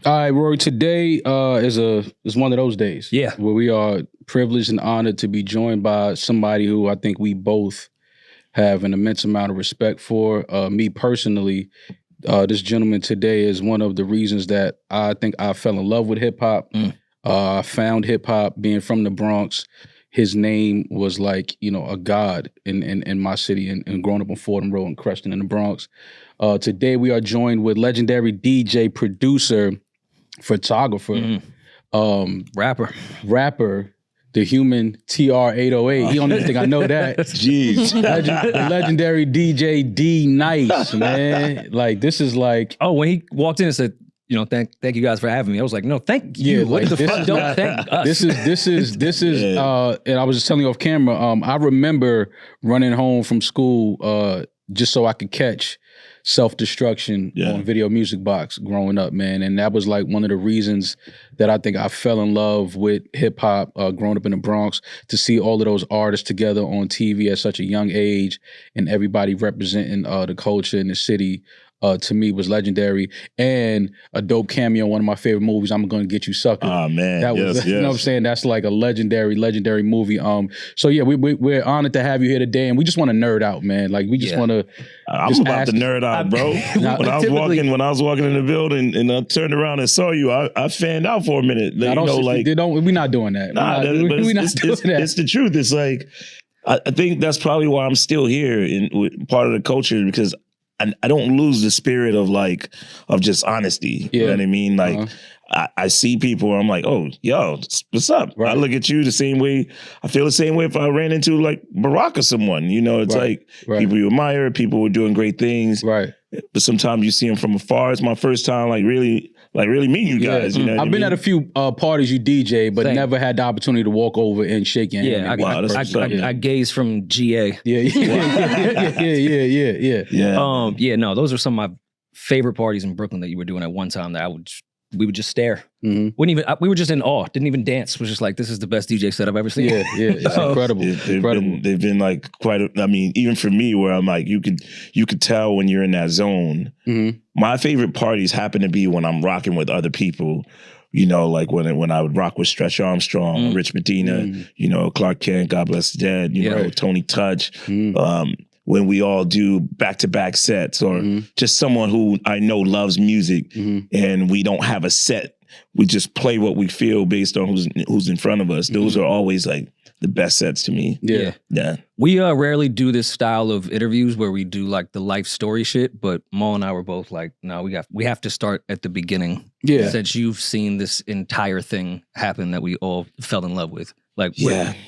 All right, Rory. Today is one of those days. Yeah. Where we are privileged and honored to be joined by somebody who I think we both have an immense amount of respect for. Me personally, this gentleman today is one of the reasons that I think I fell in love with hip hop. I found hip hop being from the Bronx. His name was like, a god in my city and growing up on Fordham Road and Creston in the Bronx. Today we are joined with legendary DJ, producer, photographer, rapper, the human TR-808. He don't even think I know that. Jeez. The legendary DJ D-Nice, man. Like, this is like... Oh, when he walked in and said, thank you guys for having me. I was like, no, thank you. Yeah, what the fuck? Don't thank us. This is, and I was just telling you off camera, I remember running home from school just so I could catch Self-Destruction on Video Music Box growing up, man. And that was like one of the reasons that I think I fell in love with hip hop growing up in the Bronx, to see all of those artists together on TV at such a young age and everybody representing the culture in the city. To me was legendary, and a dope cameo in one of my favorite movies, I'm Gonna Get You Sucker. Oh man, that was, yes. You know what I'm saying? That's like a legendary movie. So yeah, we're honored to have you here today, and we just want to nerd out, man. Like we just want to. I'm about to nerd out, bro. When I was walking in the building and I turned around and saw you, I fanned out for a minute. We're not doing that. It's the truth. It's like I think that's probably why I'm still here in part of the culture, because I don't lose the spirit of just honesty. You know what I mean? Like I see people where I'm like, oh, yo, what's up? Right. I look at you the same way. I feel the same way if I ran into like Barack or someone. It's like people you admire, people who are doing great things. Right. But sometimes you see them from afar. It's my first time really meeting you guys. You know I've been at a few parties you DJ, but never had the opportunity to walk over and shake your hand. I gaze from GA. No, those are some of my favorite parties in Brooklyn that you were doing at one time that we would just stare. We were just in awe. Didn't even dance. Was just like, this is the best DJ set I've ever seen. It's incredible. They've been like even for me, where I'm like, you could tell when you're in that zone. My favorite parties happen to be when I'm rocking with other people. Like when I would rock with Stretch Armstrong, Rich Medina, Clark Kent, God bless the dead, Tony Touch. When we all do back-to-back sets, or just someone who I know loves music, and we don't have a set. We just play what we feel based on who's in front of us. Those are always like the best sets to me. Yeah. We rarely do this style of interviews where we do like the life story shit, but Mo and I were both like, no, we have to start at the beginning. Yeah. Since you've seen this entire thing happen that we all fell in love with. Like,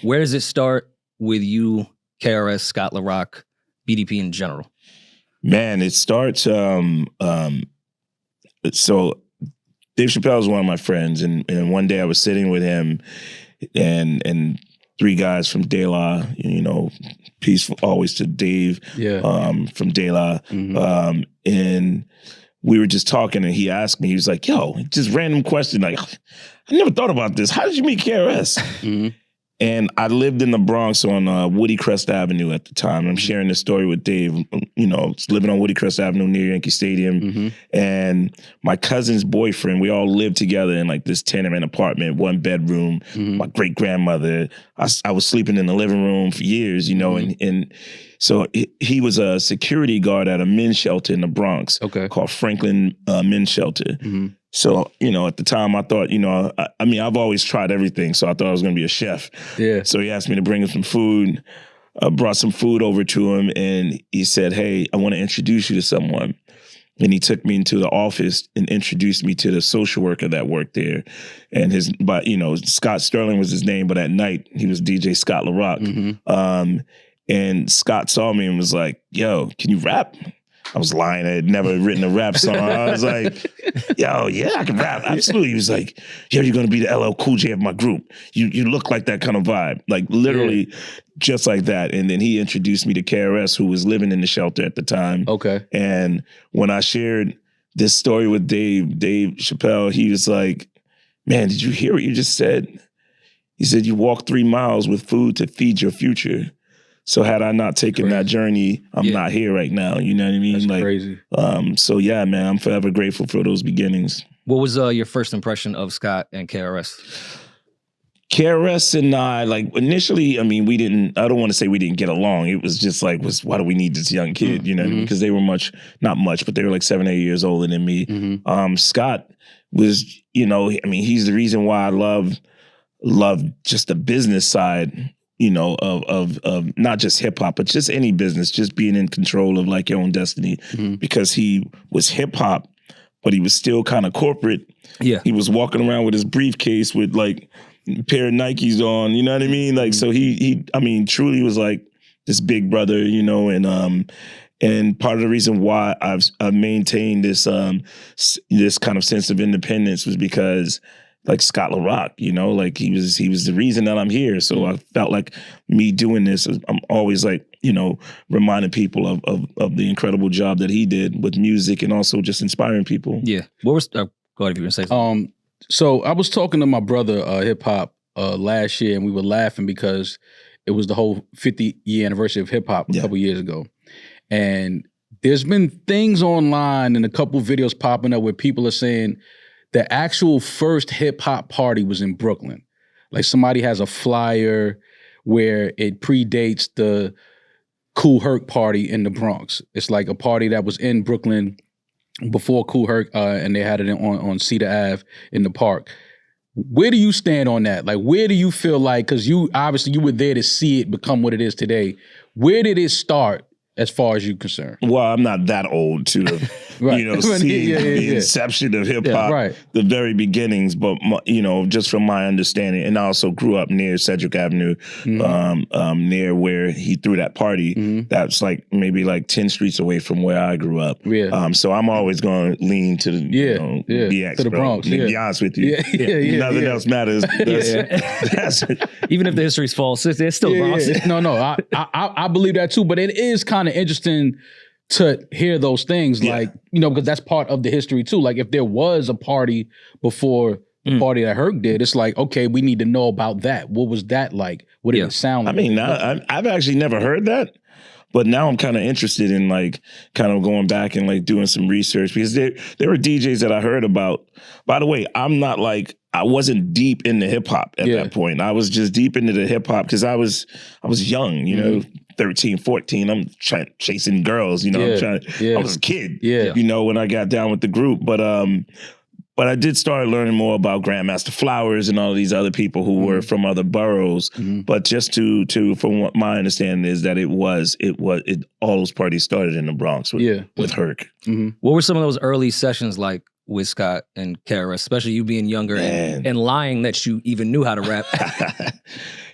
where does it start with you, KRS, Scott LaRock, BDP in general? Man, it starts, so Dave Chappelle is one of my friends, and one day I was sitting with him and three guys from De La, peace always to Dave from De La, and we were just talking, and he asked me, he was like, yo, just random question, like, I never thought about this. How did you meet KRS? And I lived in the Bronx on Woody Crest Avenue at the time. I'm sharing this story with Dave, living on Woody Crest Avenue near Yankee Stadium. And my cousin's boyfriend, we all lived together in like this tenement apartment, one bedroom. My great grandmother, I was sleeping in the living room for years, and so he was a security guard at a men's shelter in the Bronx called Franklin Men's Shelter. So, at the time I thought, I've always tried everything. So I thought I was going to be a chef. Yeah. So he asked me to bring him some food, brought some food over to him. And he said, hey, I want to introduce you to someone. And he took me into the office and introduced me to the social worker that worked there. And Scott Sterling was his name, but at night he was DJ Scott LaRock. And Scott saw me and was like, yo, can you rap? I was lying. I had never written a rap song. I was like, yo, yeah, I can rap. Absolutely. He was like, yo, you're going to be the LL Cool J of my group. You look like that kind of vibe. Like literally just like that. And then he introduced me to KRS, who was living in the shelter at the time. Okay. And when I shared this story with Dave Chappelle, he was like, man, did you hear what you just said? He said, you walk 3 miles with food to feed your future. So had I not taken that journey, I'm not here right now. You know what I mean? That's crazy. So yeah, man, I'm forever grateful for those beginnings. What was your first impression of Scott and KRS? KRS and I, like, initially, I mean, I don't want to say we didn't get along. It was just like, why do we need this young kid? You know, because they were not much, but they were like 7, 8 years older than me. Scott was, you know, I mean, he's the reason why I love just the business side, you know, of not just hip hop, but just any business, just being in control of like your own destiny, because he was hip hop, but he was still kind of corporate. Yeah. He was walking around with his briefcase with like a pair of Nikes on, you know what I mean? Like, so he I mean, truly was like this big brother, you know, and part of the reason why I've maintained this this kind of sense of independence was because like Scott LaRock, you know, like he was the reason that I'm here. So I felt like me doing this, I'm always like, you know, reminding people of the incredible job that he did with music and also just inspiring people. Yeah. What was go ahead if you were gonna say something. So I was talking to my brother, hip hop, last year, and we were laughing because it was the whole 50-year anniversary of hip hop a couple years ago. And there's been things online and a couple videos popping up where people are saying the actual first hip hop party was in Brooklyn. Like somebody has a flyer where it predates the Kool Herc party in the Bronx. It's like a party that was in Brooklyn before Kool Herc, and they had it on Cedar Ave in the park. Where do you stand on that? Like, where do you feel like, because you were there to see it become what it is today. Where did it start as far as you're concerned? Well, I'm not that old to, right. you know, see the inception of hip hop, the very beginnings. But you know, just from my understanding, and I also grew up near Cedric Avenue, near where he threw that party. That's like maybe like 10 streets away from where I grew up. So I'm always going to lean to the BX, to the Bronx. To be honest with you, nothing else matters. That's even if the history's false, it's still Bronx. No, I believe that too. But it is kind of interesting to hear those things, like, you know, because that's part of the history too. Like if there was a party before the party that Herc did, it's like, okay, we need to know about that. What was that like? What did it sound like? I mean, I've actually never heard that, but now I'm kind of interested in like kind of going back and like doing some research, because there were DJs that I heard about. By the way, I wasn't deep into hip hop at that point. I was just deep into the hip hop because I was young, you know, 13, 14. I'm chasing girls, you know. I was a kid, you know, when I got down with the group. But I did start learning more about Grandmaster Flowers and all of these other people who were from other boroughs. But just to from what my understanding is that all those parties started in the Bronx with Herc. What were some of those early sessions like with Scott and KRS, especially you being younger and lying that you even knew how to rap?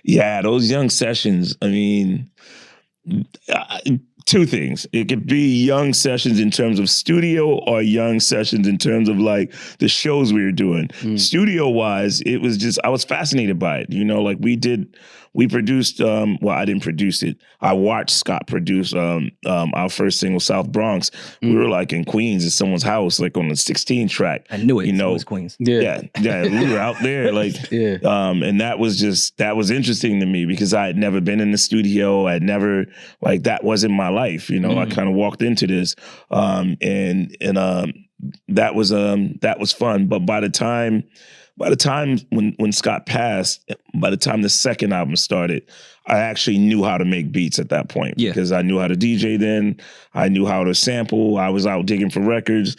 Yeah, those young sessions, I mean, two things. It could be young sessions in terms of studio or young sessions in terms of like the shows we were doing. Studio wise, it was just, I was fascinated by it. You know, like we produced, well, I didn't produce it. I watched Scott produce our first single, South Bronx. We were like in Queens at someone's house, like on the 16 track. I knew it. You know, it was Queens. Yeah. We were out there, like, and that was interesting to me because I had never been in the studio. I'd never, like, that wasn't my life. You know, I kind of walked into this, and that was fun. But by the time when Scott passed, by the time the second album started, I actually knew how to make beats at that point because I knew how to DJ then. I knew how to sample. I was out digging for records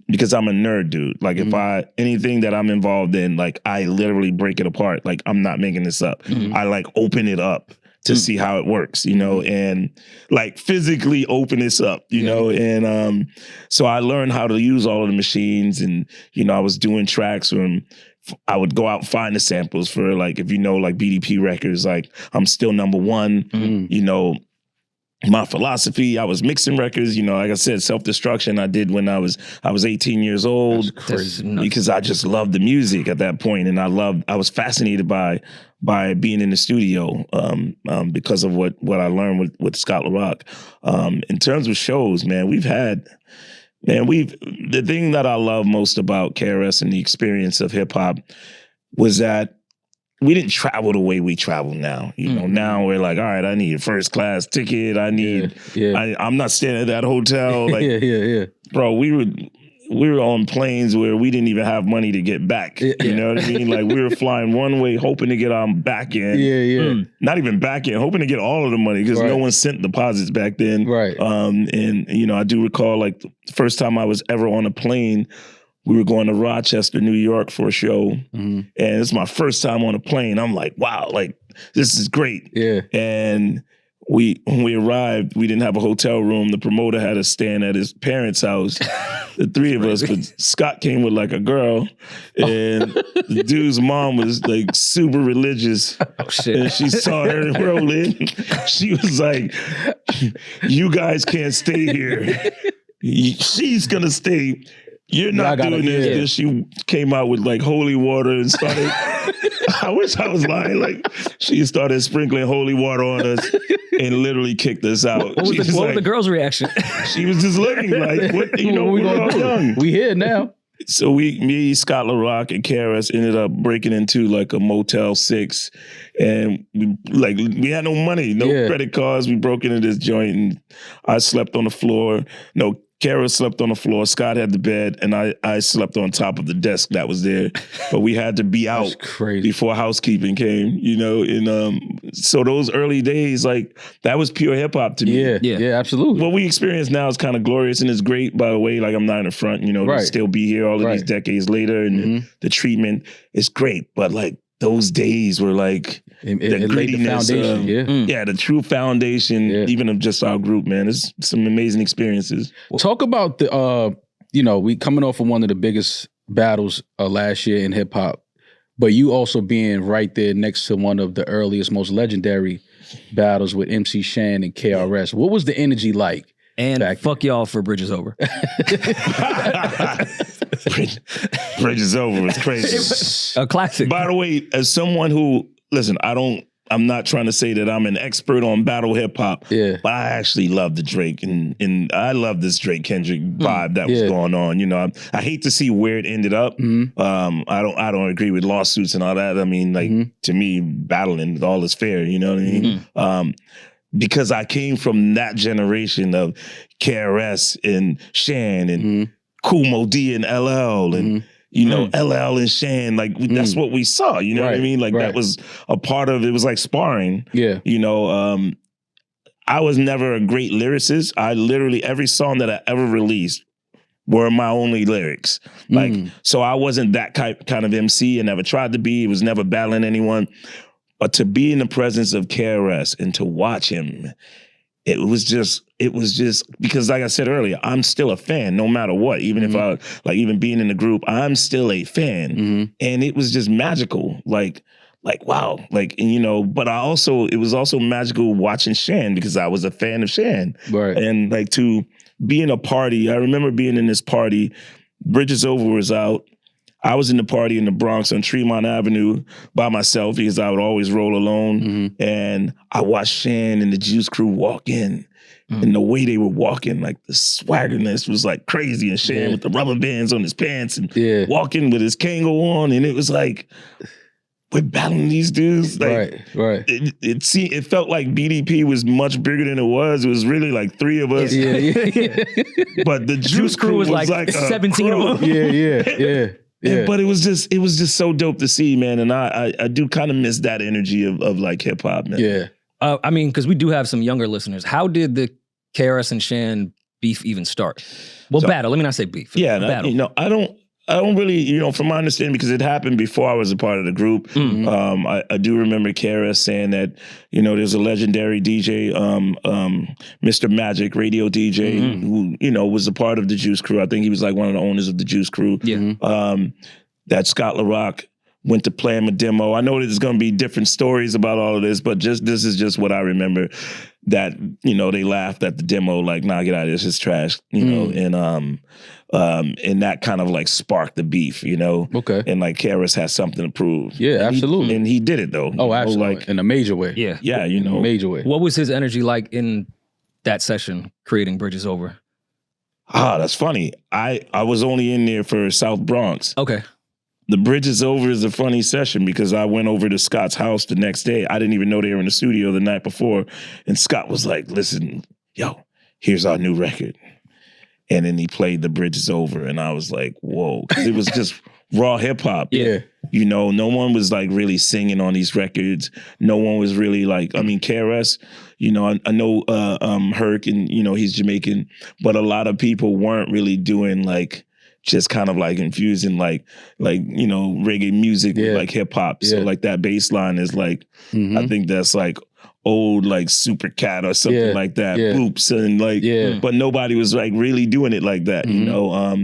because I'm a nerd, dude. Like if anything that I'm involved in, like I literally break it apart. Like I'm not making this up. I like open it up to see how it works, you know, and like physically open this up, you know, and so I learned how to use all of the machines, and you know, I was doing tracks when I would go out and find the samples for, like, if you know, like BDP records, like I'm Still Number One, you know, My Philosophy. I was mixing records, you know, like I said, Self-Destruction I did when I was 18 years old. That's crazy. Because I just loved the music at that point, and I was fascinated by being in the studio because of what I learned with Scott LaRock. In terms of shows, man, the thing that I love most about KRS and the experience of hip hop was that we didn't travel the way we travel now. You know, now we're like, all right, I need a first class ticket. I need, I'm not staying at that hotel. Like, bro, we were on planes where we didn't even have money to get back. You know what I mean? Like we were flying one way, hoping to get our back end. Not even back end, hoping to get all of the money because no one sent deposits back then. And you know, I do recall like the first time I was ever on a plane, we were going to Rochester, New York for a show. And it's my first time on a plane. I'm like, wow, like this is great. And when we arrived, we didn't have a hotel room. The promoter had us staying at his parents' house, the three of us. But Scott came with like a girl, and the dude's mom was like super religious. Oh shit! And she saw her roll in. She was like, "You guys can't stay here. She's gonna stay. You're not doing this." And she came out with like holy water and started. I wish I was lying. Like she started sprinkling holy water on us and literally kicked us out. What was the girl's reaction? She was just looking like, "What? You know, we're all young. We here now." So me, Scott LaRock, and KRS ended up breaking into like a Motel 6, and we had no money, no credit cards. We broke into this joint, and I slept on the floor. No. Kara slept on the floor, Scott had the bed, and I slept on top of the desk that was there. But we had to be out before housekeeping came, you know. And so those early days, like, that was pure hip-hop to me. Yeah, absolutely. What we experience now is kind of glorious and it's great, by the way. Like, I'm not in the front, you know, to still be here all of these decades later, and the treatment is great. But, like, those days were like the grittiness, the true foundation, even of just our group, man. It's some amazing experiences. Talk about the, you know, we coming off of one of the biggest battles last year in hip hop, but you also being right there next to one of the earliest, most legendary battles with MC Shan and KRS. What was the energy like? And fuck y'all for Bridges Over. Bridges Over was crazy. A classic. By the way, as someone who, listen, I'm not trying to say that I'm an expert on battle hip hop, but I actually love the Drake and I love this Drake Kendrick vibe that was going on. You know, I hate to see where it ended up. I don't agree with lawsuits and all that. I mean, like to me, battling all is fair. You know what I mean? Because I came from that generation of KRS and Shan and Kool Moe Dee and LL and you know, LL and Shan, like that's what we saw, you know what I mean? Like that was a part of it, was like sparring. You know, I was never a great lyricist. I literally, every song that I ever released were my only lyrics. Like, so I wasn't that kind of MC and never tried to be. It was never battling anyone. But to be in the presence of KRS and to watch him, it was just because, like I said earlier, I'm still a fan no matter what. Even if I, like, even being in the group, I'm still a fan. And it was just magical. Like, wow. Like, and, you know, but it was also magical watching Shan because I was a fan of Shan. And like to be in a party, I remember being in this party, Bridges Over was out. I was in the party in the Bronx on Tremont Avenue by myself because I would always roll alone. And I watched Shan and the Juice Crew walk in. And the way they were walking, like the swaggerness was like crazy. And Shan with the rubber bands on his pants and walking with his Kango on. And it was like, we're battling these dudes. Like, it felt like BDP was much bigger than it was. It was really like three of us. But the Juice Crew was like 17 of them. But it was just so dope to see, man. And I do kind of miss that energy of like hip hop, man. I mean, because we do have some younger listeners. How did the KRS and Shan beef even start? Well, battle. Let me not say beef. Battle. You know, I don't really, you know, from my understanding, because it happened before I was a part of the group. I do remember KRS saying that, you know, there's a legendary DJ, Mr. Magic, radio DJ, who, you know, was a part of the Juice Crew. I think he was like one of the owners of the Juice Crew. That Scott LaRock went to play him a demo. I know there's going to be different stories about all of this, but this is just what I remember. That, you know, they laughed at the demo, like, nah, get out of this, it's trash, you know, and that kind of like sparked the beef, you know? And like KRS had something to prove. Absolutely. And he did it though. Oh, absolutely. Like, in a major way. Yeah, you know. Major way. What was his energy like in that session, creating Bridges Over? That's funny. I was only in there for South Bronx. The Bridges Over is a funny session because I went over to Scott's house the next day. I didn't even know they were in the studio the night before. And Scott was like, listen, yo, here's our new record. And then he played The Bridge Is Over, and I was like, whoa. 'Cause it was just raw hip hop. Yeah. You know, no one was like really singing on these records. No one was really like, I mean, KRS, you know, I know Herc, and, you know, he's Jamaican, but a lot of people weren't really doing like, just kind of like infusing like, you know, reggae music with like hip hop. So like that bass line is like, I think that's like old like Super Cat or something like that. Boops and like, but nobody was like really doing it like that, you know?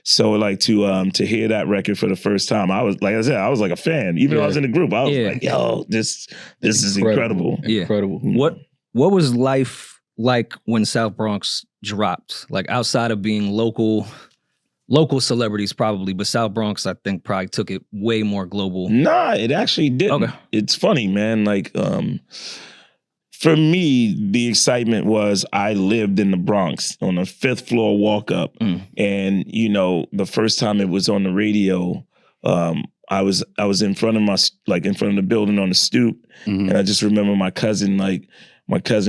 So like to hear that record for the first time, I was, like I said, I was like a fan. Even though I was in the group, I was like, yo, this is incredible. Incredible. What was life like when South Bronx dropped? Like outside of being local celebrities probably, but South Bronx, I think, probably took it way more global. Nah, it actually didn't. Okay. It's funny, man. Like, for me, the excitement was I lived in the Bronx on the 5th floor walk up. And, you know, the first time it was on the radio, I was in front of in front of the building on the stoop. And I just remember my cousin,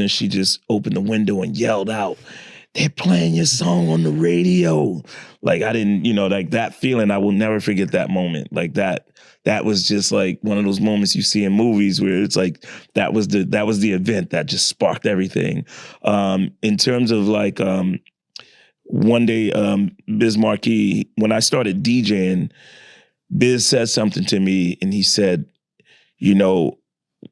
she just opened the window and yelled out, "They're playing your song on the radio." Like I didn't, you know, like that feeling, I will never forget that moment. Like that was just like one of those moments you see in movies where it's like, that was the event that just sparked everything. In terms of like, one day, Biz Markie, when I started DJing, Biz said something to me and he said, you know,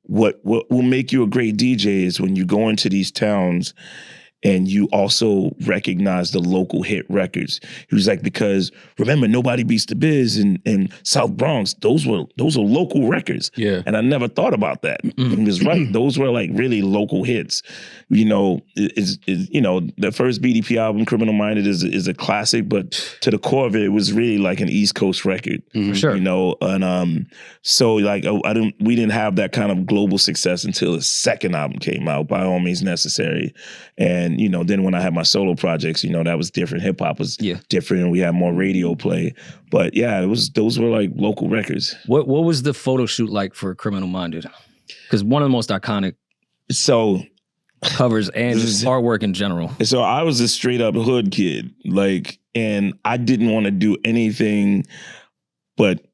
what will make you a great DJ is when you go into these towns and you also recognize the local hit records. He was like, because remember, Nobody Beats the Biz and South Bronx, those are local records. Yeah. And I never thought about that. He was right. Those were like really local hits. You know, you know, the first BDP album, Criminal Minded, is a classic, but to the core of it, it was really like an East Coast record. For sure. You know, and so like we didn't have that kind of global success until the second album came out, By All Means Necessary. And, you know, then when I had my solo projects, you know, that was different. Hip hop was different, and we had more radio play. But yeah, those were like local records. What was the photo shoot like for Criminal Minded? Because one of the most iconic covers and just artwork in general. So I was a straight up hood kid, like, and I didn't want to do anything but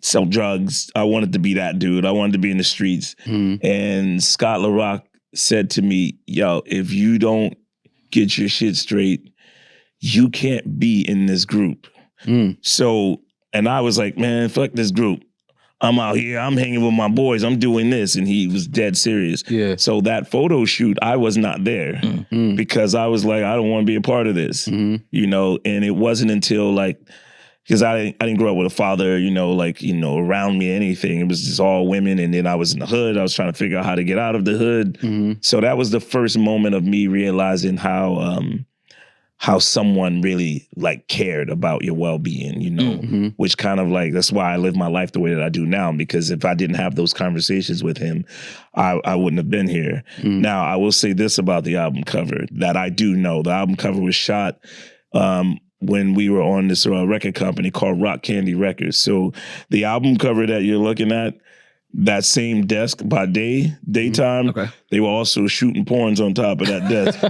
sell drugs. I wanted to be that dude. I wanted to be in the streets. And Scott LaRock said to me, yo, if you don't get your shit straight, you can't be in this group. So, and I was like, man, fuck this group. I'm out here, I'm hanging with my boys, I'm doing this. And he was dead serious. Yeah. So that photo shoot, I was not there because I was like, I don't want to be a part of this, you know? And it wasn't until like, because I didn't grow up with a father, you know, like, you know, around me, anything. It was just all women. And then I was in the hood. I was trying to figure out how to get out of the hood. So that was the first moment of me realizing how someone really like cared about your well-being, you know, which kind of like, that's why I live my life the way that I do now, because if I didn't have those conversations with him, I wouldn't have been here. Now, I will say this about the album cover that I do know. The album cover was shot when we were on this record company called Rock Candy Records. So the album cover that you're looking at, that same desk by daytime, they were also shooting porns on top of that desk.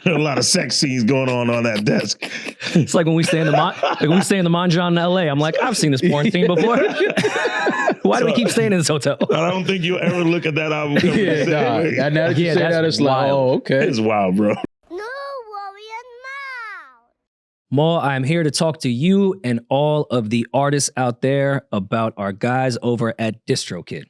There are a lot of sex scenes going on that desk. It's like when we stay in the Monjon in LA. I'm like, I've seen this porn scene before. Why do we keep staying in this hotel? I don't think you'll ever look at that album cover. Now that you say that, it's like, oh, okay. It's wild, bro. Maul, I'm here to talk to you and all of the artists out there about our guys over at DistroKid.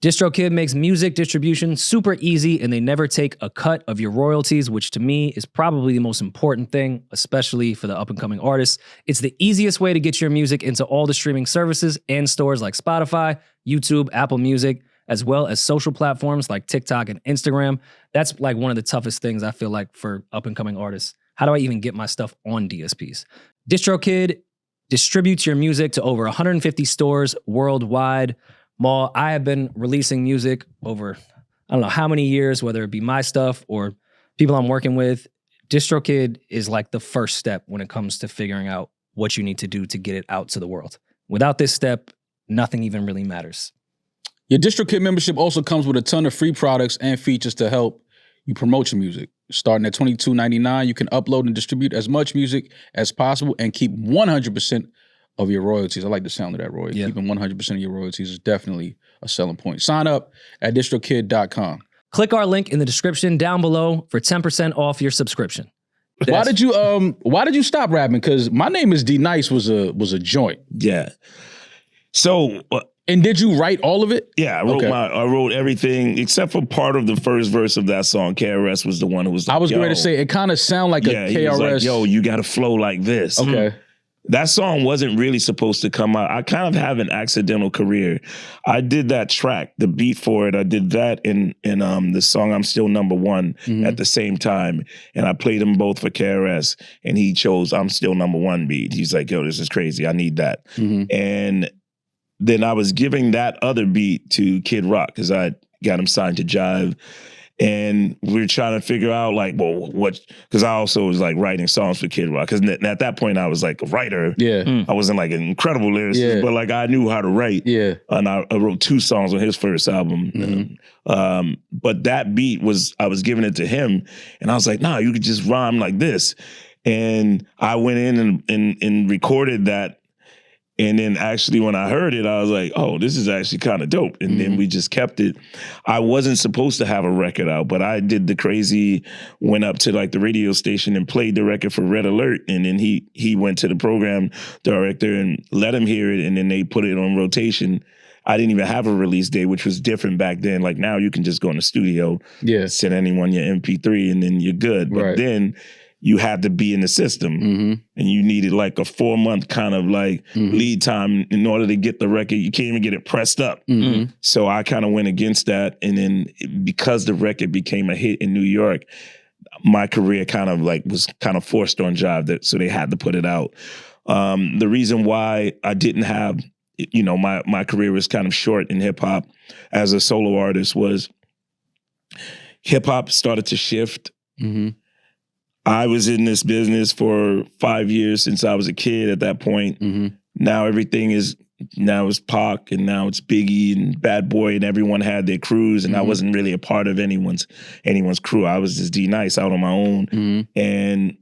DistroKid makes music distribution super easy, and they never take a cut of your royalties, which to me is probably the most important thing, especially for the up-and-coming artists. It's the easiest way to get your music into all the streaming services and stores like Spotify, YouTube, Apple Music, as well as social platforms like TikTok and Instagram. That's like one of the toughest things I feel like for up-and-coming artists. How do I even get my stuff on DSPs? DistroKid distributes your music to over 150 stores worldwide. Maul, I have been releasing music over, I don't know how many years, whether it be my stuff or people I'm working with. DistroKid is like the first step when it comes to figuring out what you need to do to get it out to the world. Without this step, nothing even really matters. Your DistroKid membership also comes with a ton of free products and features to help you promote your music. starting at $22.99. You can upload and distribute as much music as possible and keep 100% of your royalties. I like the sound of that, Roy. Yeah. Keeping 100% of your royalties is definitely a selling point. Sign up at distrokid.com. Click our link in the description down below for 10% off your subscription. Why did you stop rapping? Because My Name is D-Nice was a joint. Yeah. So and did you write all of it? Yeah, I wrote everything except for part of the first verse of that song. KRS was the one who was like, I was going to say, it kind of sounded like a KRS. He was like, yo, you got to flow like this. Okay. That song wasn't really supposed to come out. I kind of have an accidental career. I did that track, the beat for it. I did that in the song I'm Still Number One at the same time. And I played them both for KRS. And he chose I'm Still Number One beat. He's like, yo, this is crazy. I need that. And then I was giving that other beat to Kid Rock because I got him signed to Jive. And we were trying to figure out, like, well, what, because I also was like writing songs for Kid Rock. Because at that point, I was like a writer. Yeah. I wasn't like an incredible lyricist, but like I knew how to write. Yeah. And I wrote 2 songs on his first album. But that beat I was giving it to him. And I was like, nah, you could just rhyme like this. And I went in and recorded that. And then actually when I heard it, I was like, oh, this is actually kind of dope. And then we just kept it. I wasn't supposed to have a record out, but I did the crazy, went up to like the radio station and played the record for Red Alert. And then he went to the program director and let him hear it. And then they put it on rotation. I didn't even have a release date, which was different back then. Like now you can just go in the studio, send anyone your MP3 and then you're good. But then you had to be in the system and you needed like a 4-month kind of like lead time in order to get the record. You can't even get it pressed up. So I kind of went against that. And then because the record became a hit in New York, my career kind of like was kind of forced on Jive, so they had to put it out. The reason why I didn't have, my career was kind of short in hip hop as a solo artist was hip hop started to shift. I was in this business for 5 years since I was a kid at that point. Now everything is, now it's Pac and now it's Biggie and Bad Boy and everyone had their crews and I wasn't really a part of anyone's crew. I was just D-Nice out on my own. And,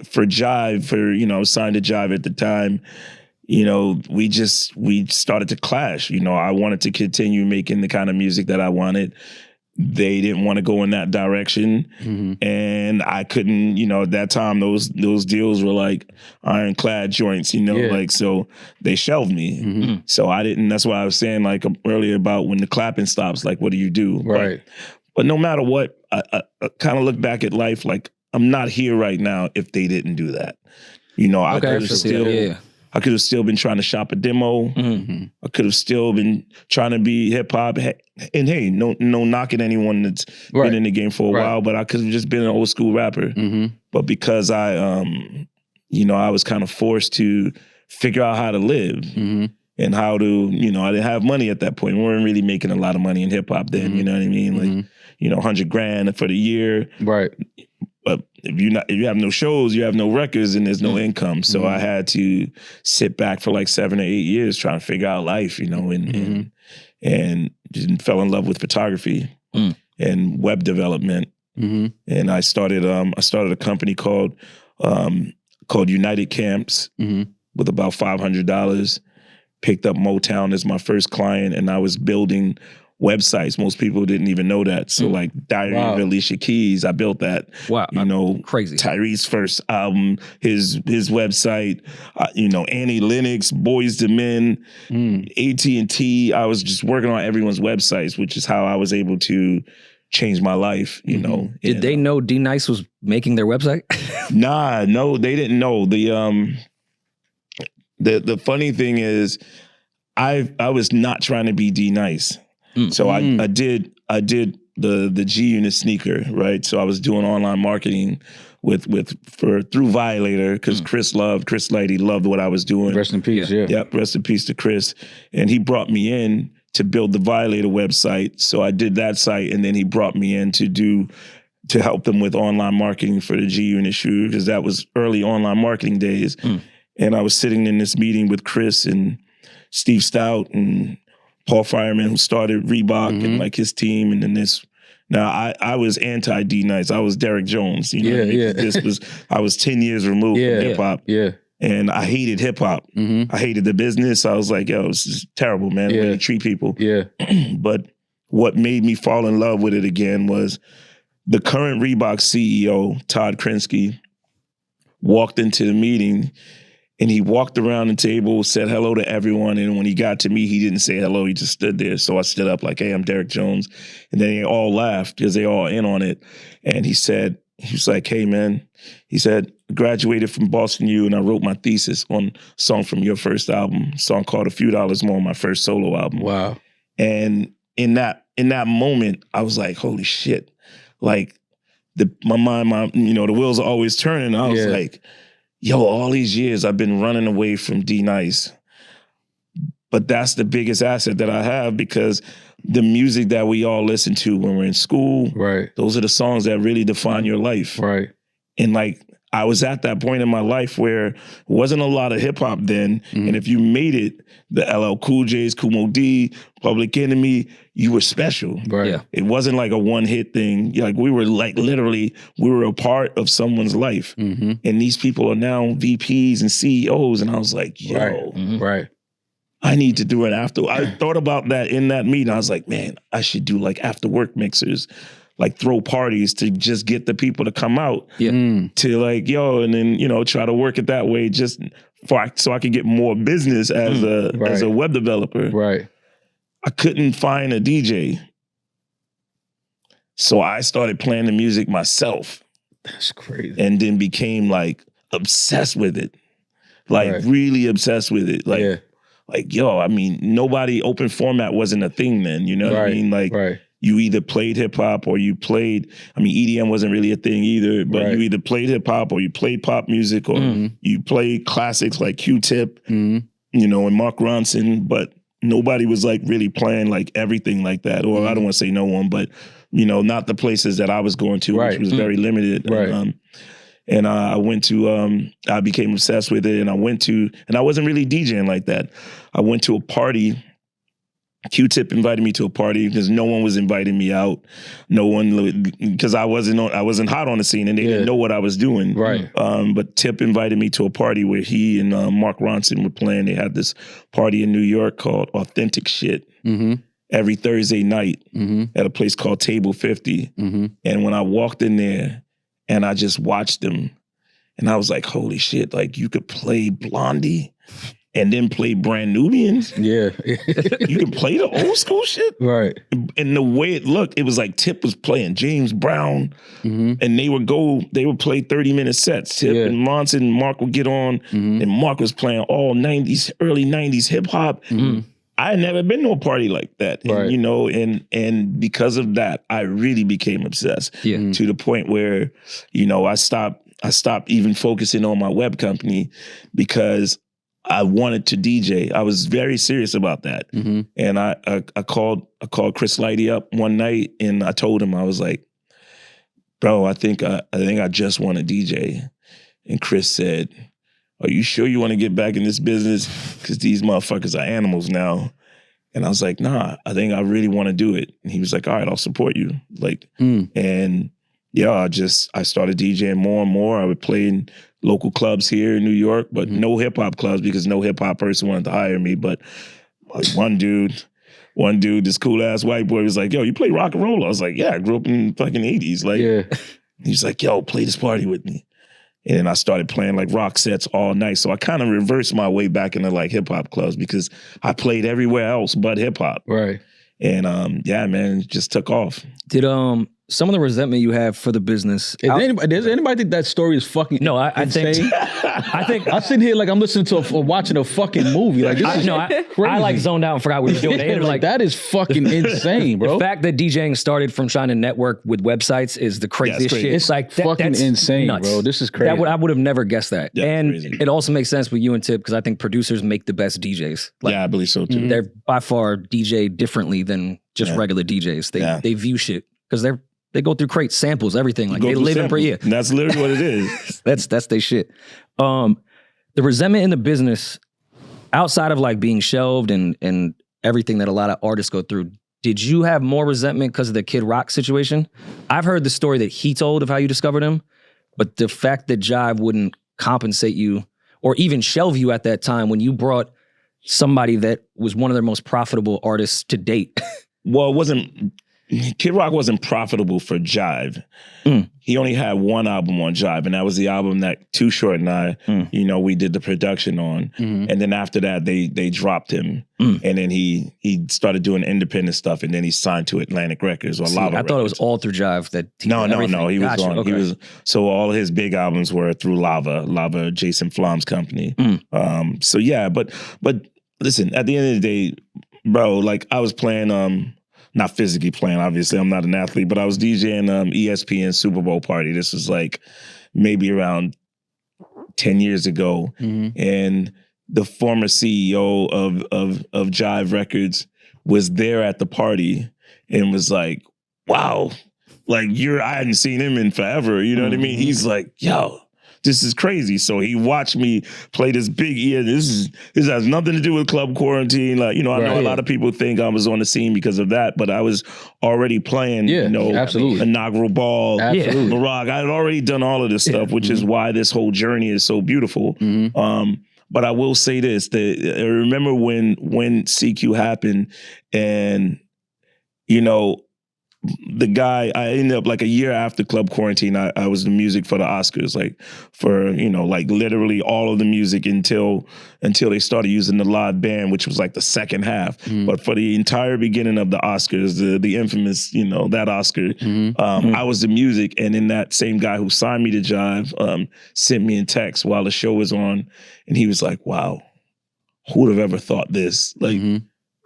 for Jive, I was signed to Jive at the time, we started to clash. I wanted to continue making the kind of music that I wanted. They didn't want to go in that direction. And I couldn't, at that time, those deals were like ironclad joints, like, so they shelved me. So I didn't, that's why I was saying like earlier about when the clapping stops, like, what do you do? Right. But no matter what, I kind of look back at life like I'm not here right now if they didn't do that. I could have still been trying to shop a demo. I could have still been trying to be hip hop. And hey, no knocking anyone that's been in the game for a while, but I could have just been an old school rapper. But because I was kind of forced to figure out how to live and how to, I didn't have money at that point. We weren't really making a lot of money in hip hop then, you know what I mean? Like, $100,000 for the year. Right. But if you have no shows, you have no records, and there's no income. So I had to sit back for like 7 or 8 years trying to figure out life, and just fell in love with photography and web development. And I started a company called United Camps with about $500. Picked up Motown as my first client, and I was building websites. Most people didn't even know that. So like Diary of Alicia Keys, I built that. Wow. Crazy. Tyrese's first album, his website, Annie Lennox, Boys to Men, AT&T. I was just working on everyone's websites, which is how I was able to change my life, Did they know D-Nice was making their website? Nah, no, they didn't know. The funny thing is I was not trying to be D-Nice. So I did the G-Unit sneaker, right? So I was doing online marketing through Violator because Chris Lighty loved what I was doing. Rest in peace, yeah. Yep, rest in peace to Chris. And he brought me in to build the Violator website. So I did that site, and then he brought me in to help them with online marketing for the G-Unit shoe because that was early online marketing days. And I was sitting in this meeting with Chris and Steve Stout and Paul Fireman, who started Reebok and like his team, and then this Now, I was anti D-Nice. I was Derek Jones. You know what I mean? I was 10 years removed from hip hop. Yeah. And I hated hip hop. I hated the business. I was like, yo, this is terrible, man. The way you treat people. Yeah. But what made me fall in love with it again was the current Reebok CEO, Todd Krinsky, walked into the meeting and he walked around the table, said hello to everyone. And when he got to me, he didn't say hello. He just stood there. So I stood up like, hey, I'm Derek Jones. And then they all laughed because they all in on it. And he was like, hey, man, he said, graduated from Boston U and I wrote my thesis on a song from your first album, a song called A Few Dollars More, my first solo album. Wow. And in that moment, I was like, holy shit. Like the wheels are always turning. I was like, yo, all these years I've been running away from D-Nice. But that's the biggest asset that I have because the music that we all listen to when we're in school, those are the songs that really define your life. Right. And like, I was at that point in my life where it wasn't a lot of hip hop then. And if you made it, the LL Cool J's, Kumo D, Public Enemy, you were special. Right. Yeah. It wasn't like a one hit thing. Like we were a part of someone's life. And these people are now VPs and CEOs. And I was like, yo, I need to do it after. I thought about that in that meeting. I was like, man, I should do like after work mixers. Like throw parties to just get the people to come out to like, yo, and then, try to work it that way just so I could get more business as a web developer. Right. I couldn't find a DJ. So I started playing the music myself. That's crazy. And then became like obsessed with it. Like really obsessed with it. Like, yo, I mean, open format wasn't a thing then, you know what I mean? Like, you either played hip hop or you played, EDM wasn't really a thing either, but you either played hip hop or you played pop music or you played classics like Q-Tip, and Mark Ronson, but nobody was like really playing like everything like that. Or I don't want to say no one, but, not the places that I was going to, which was very limited. And I went to, I became obsessed with it and I wasn't really DJing like that. I went to a party. Q-Tip invited me to a party because no one was inviting me out. No one, because I wasn't hot on the scene and they didn't know what I was doing. Right. But Tip invited me to a party where he and Mark Ronson were playing. They had this party in New York called Authentic Shit every Thursday night at a place called Table 50. And when I walked in there and I just watched them and I was like, holy shit, like you could play Blondie and then play Brand Nubians. Yeah. You can play the old school shit. Right. And the way it looked, it was like Tip was playing James Brown and they would play 30-minute sets. Tip and Ronson and Mark would get on and Mark was playing all 90s, early 90s hip hop. I had never been to a party like that. And, and because of that, I really became obsessed to the point where, I stopped even focusing on my web company because I wanted to DJ. I was very serious about that. And I called Chris Lighty up one night and I told him, I was like, bro, I think I just want to DJ. And Chris said, are you sure you want to get back in this business? Because these motherfuckers are animals now. And I was like, nah, I think I really want to do it. And he was like, all right, I'll support you. And I started DJing more and more. I would play in local clubs here in New York, but no hip hop clubs because no hip hop person wanted to hire me. But one dude, this cool ass white boy was like, yo, you play rock and roll? I was like, yeah, I grew up in fucking 80s. He's like, yo, play this party with me. And then I started playing like rock sets all night. So I kind of reversed my way back into like hip hop clubs because I played everywhere else but hip hop. Right. And man, it just took off. Did some of the resentment you have for the business? Does anybody think that story is fucking insane? I think I'm sitting here like I'm listening to watching a fucking movie. Like this is crazy. I like zoned out and forgot what you're doing. Like that is fucking insane, bro. The fact that DJing started from trying to network with websites is the craziest shit. It's like fucking insane, nuts. Bro. This is crazy. I would have never guessed that. Yeah, and it also makes sense with you and Tip because I think producers make the best DJs. Like, I believe so too. They're by far DJ differly than just regular DJs. They view shit because they go through crates, samples, everything. Like they live in per year. And that's literally what it is. That's their shit. The resentment in the business, outside of like being shelved and everything that a lot of artists go through, did you have more resentment because of the Kid Rock situation? I've heard the story that he told of how you discovered him, but the fact that Jive wouldn't compensate you or even shelve you at that time when you brought somebody that was one of their most profitable artists to date. Well, Kid Rock wasn't profitable for Jive. He only had one album on Jive, and that was the album that Too Short and I, we did the production on. And then after that, they dropped him. And then he started doing independent stuff, and then he signed to Atlantic Records or Lava Records. I thought it was all through Jive that he No. He was gotcha. on. Okay. He was, so all his big albums were through Lava, Jason Flom's company. So yeah, but listen, at the end of the day, bro, like I was playing not physically playing, obviously, I'm not an athlete, but I was DJing ESPN Super Bowl party. This was like maybe around 10 years ago. And the former CEO of Jive Records was there at the party and was like, wow, like I hadn't seen him in forever. You know what I mean? He's like, yo, this is crazy. So he watched me play this big This has nothing to do with club quarantine. Like, I know a lot of people think I was on the scene because of that, but I was already playing, absolutely. Inaugural Ball, Barack. I had already done all of this stuff, which is why this whole journey is so beautiful. But I will say this, I remember when CQ happened and, the guy, I ended up like a year after club quarantine, I was the music for the Oscars, like for, like literally all of the music until they started using the live band, which was like the second half. But for the entire beginning of the Oscars, the infamous, that Oscar, I was the music. And then that same guy who signed me to Jive sent me a text while the show was on. And he was like, wow, who would have ever thought this? Like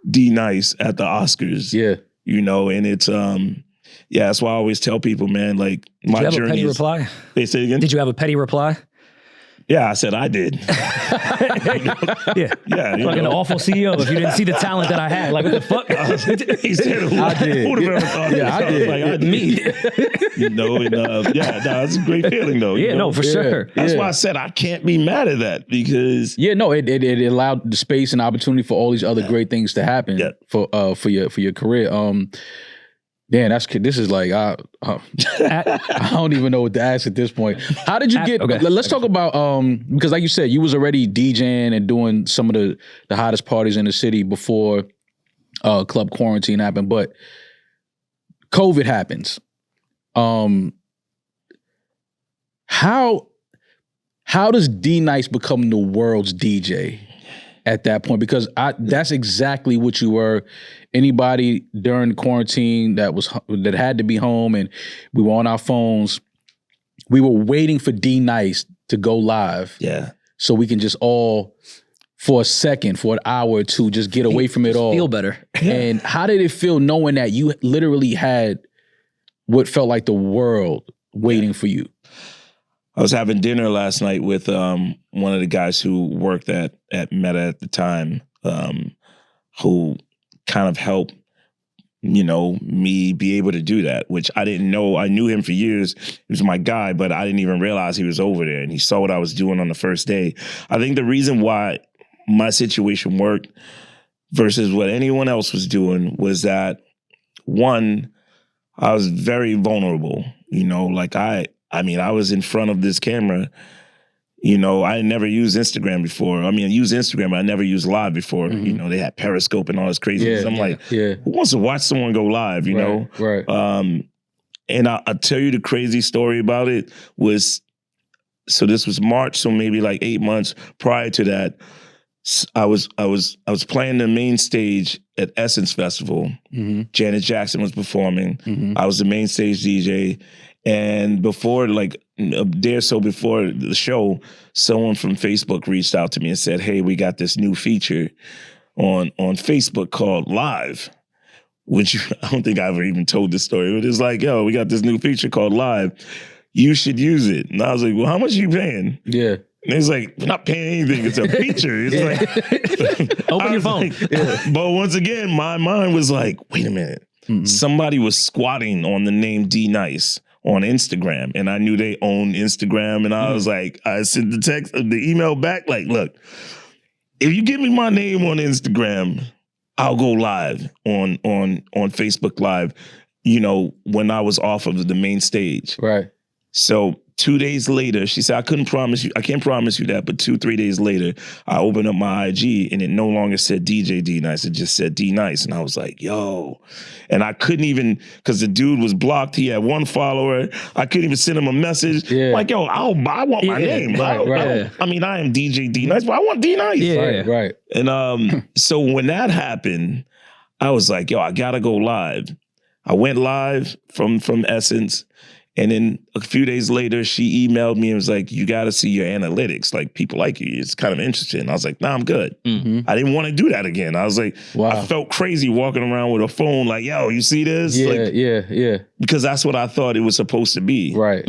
D-Nice at the Oscars. Yeah. And it's that's why I always tell people, man, like my journey. Did you have a petty reply? They say it again? Did you have a petty reply? Yeah, I said I did. Yeah. Like an awful CEO if you didn't see the talent that I had. Like, what the fuck? He said, I did. Who would have ever thought this? I did. Like, I did. Me. It's a great feeling though. For sure. That's why I said I can't be mad at that because it allowed the space and opportunity for all these other great things to happen for your career. Man, this is like I don't even know what to ask at this point. How did you get? Okay. Let's talk about because like you said, you was already DJing and doing some of the hottest parties in the city before club quarantine happened, but COVID happens. How does D-Nice become the world's DJ at that point? Because that's exactly what you were. Anybody during quarantine that had to be home and we were on our phones, we were waiting for D-Nice to go live. Yeah. So we can just all, for a second, for an hour or two, just get away from it all. Feel better. And how did it feel knowing that you literally had what felt like the world waiting for you? I was having dinner last night with one of the guys who worked at Meta at the time, who kind of helped, me be able to do that, which I didn't know. I knew him for years. He was my guy, but I didn't even realize he was over there. And he saw what I was doing on the first day. I think the reason why my situation worked versus what anyone else was doing was that, one, I was very vulnerable. Like I was in front of this camera. I had never used Instagram before. I used Instagram, but I never used live before. They had Periscope and all this crazy. I'm like, who wants to watch someone go live, know? Right. And I'll tell you the crazy story about it was, so this was March, so maybe like 8 months prior to that, I was playing the main stage at Essence Festival. Janet Jackson was performing. I was the main stage DJ. And before, like a day or so before the show, someone from Facebook reached out to me and said, hey, we got this new feature on Facebook called Live, which I don't think I ever even told this story. But it's like, yo, we got this new feature called Live. You should use it. And I was like, well, how much are you paying? Yeah. And it's like, we're not paying anything. It's a feature. It's like, open your phone. Like, but once again, my mind was like, wait a minute. Somebody was squatting on the name D-Nice on Instagram, and I knew they owned Instagram, and I was like, I sent the email back, like, look, if you give me my name on Instagram, I'll go live on Facebook Live, you know, when I was off of the main stage. Right. So 2 days later, she said, I can't promise you that, but 2-3 days later, I opened up my IG and it no longer said DJ D-Nice, it just said D-Nice. And I was like, yo. And I couldn't even, because the dude was blocked, he had 1 follower, I couldn't even send him a message. Yeah. Like, yo, I want my name. Right. I mean, I am DJ D-Nice, but I want D-Nice. Yeah. Right. And so when that happened, I was like, yo, I gotta go live. I went live from Essence. And then a few days later, she emailed me and was like, you got to see your analytics. Like, people like you. It's kind of interesting. And I was like, nah, I'm good. Mm-hmm. I didn't want to do that again. I was like, wow. I felt crazy walking around with a phone like, yo, you see this? Yeah. Because that's what I thought it was supposed to be. Right.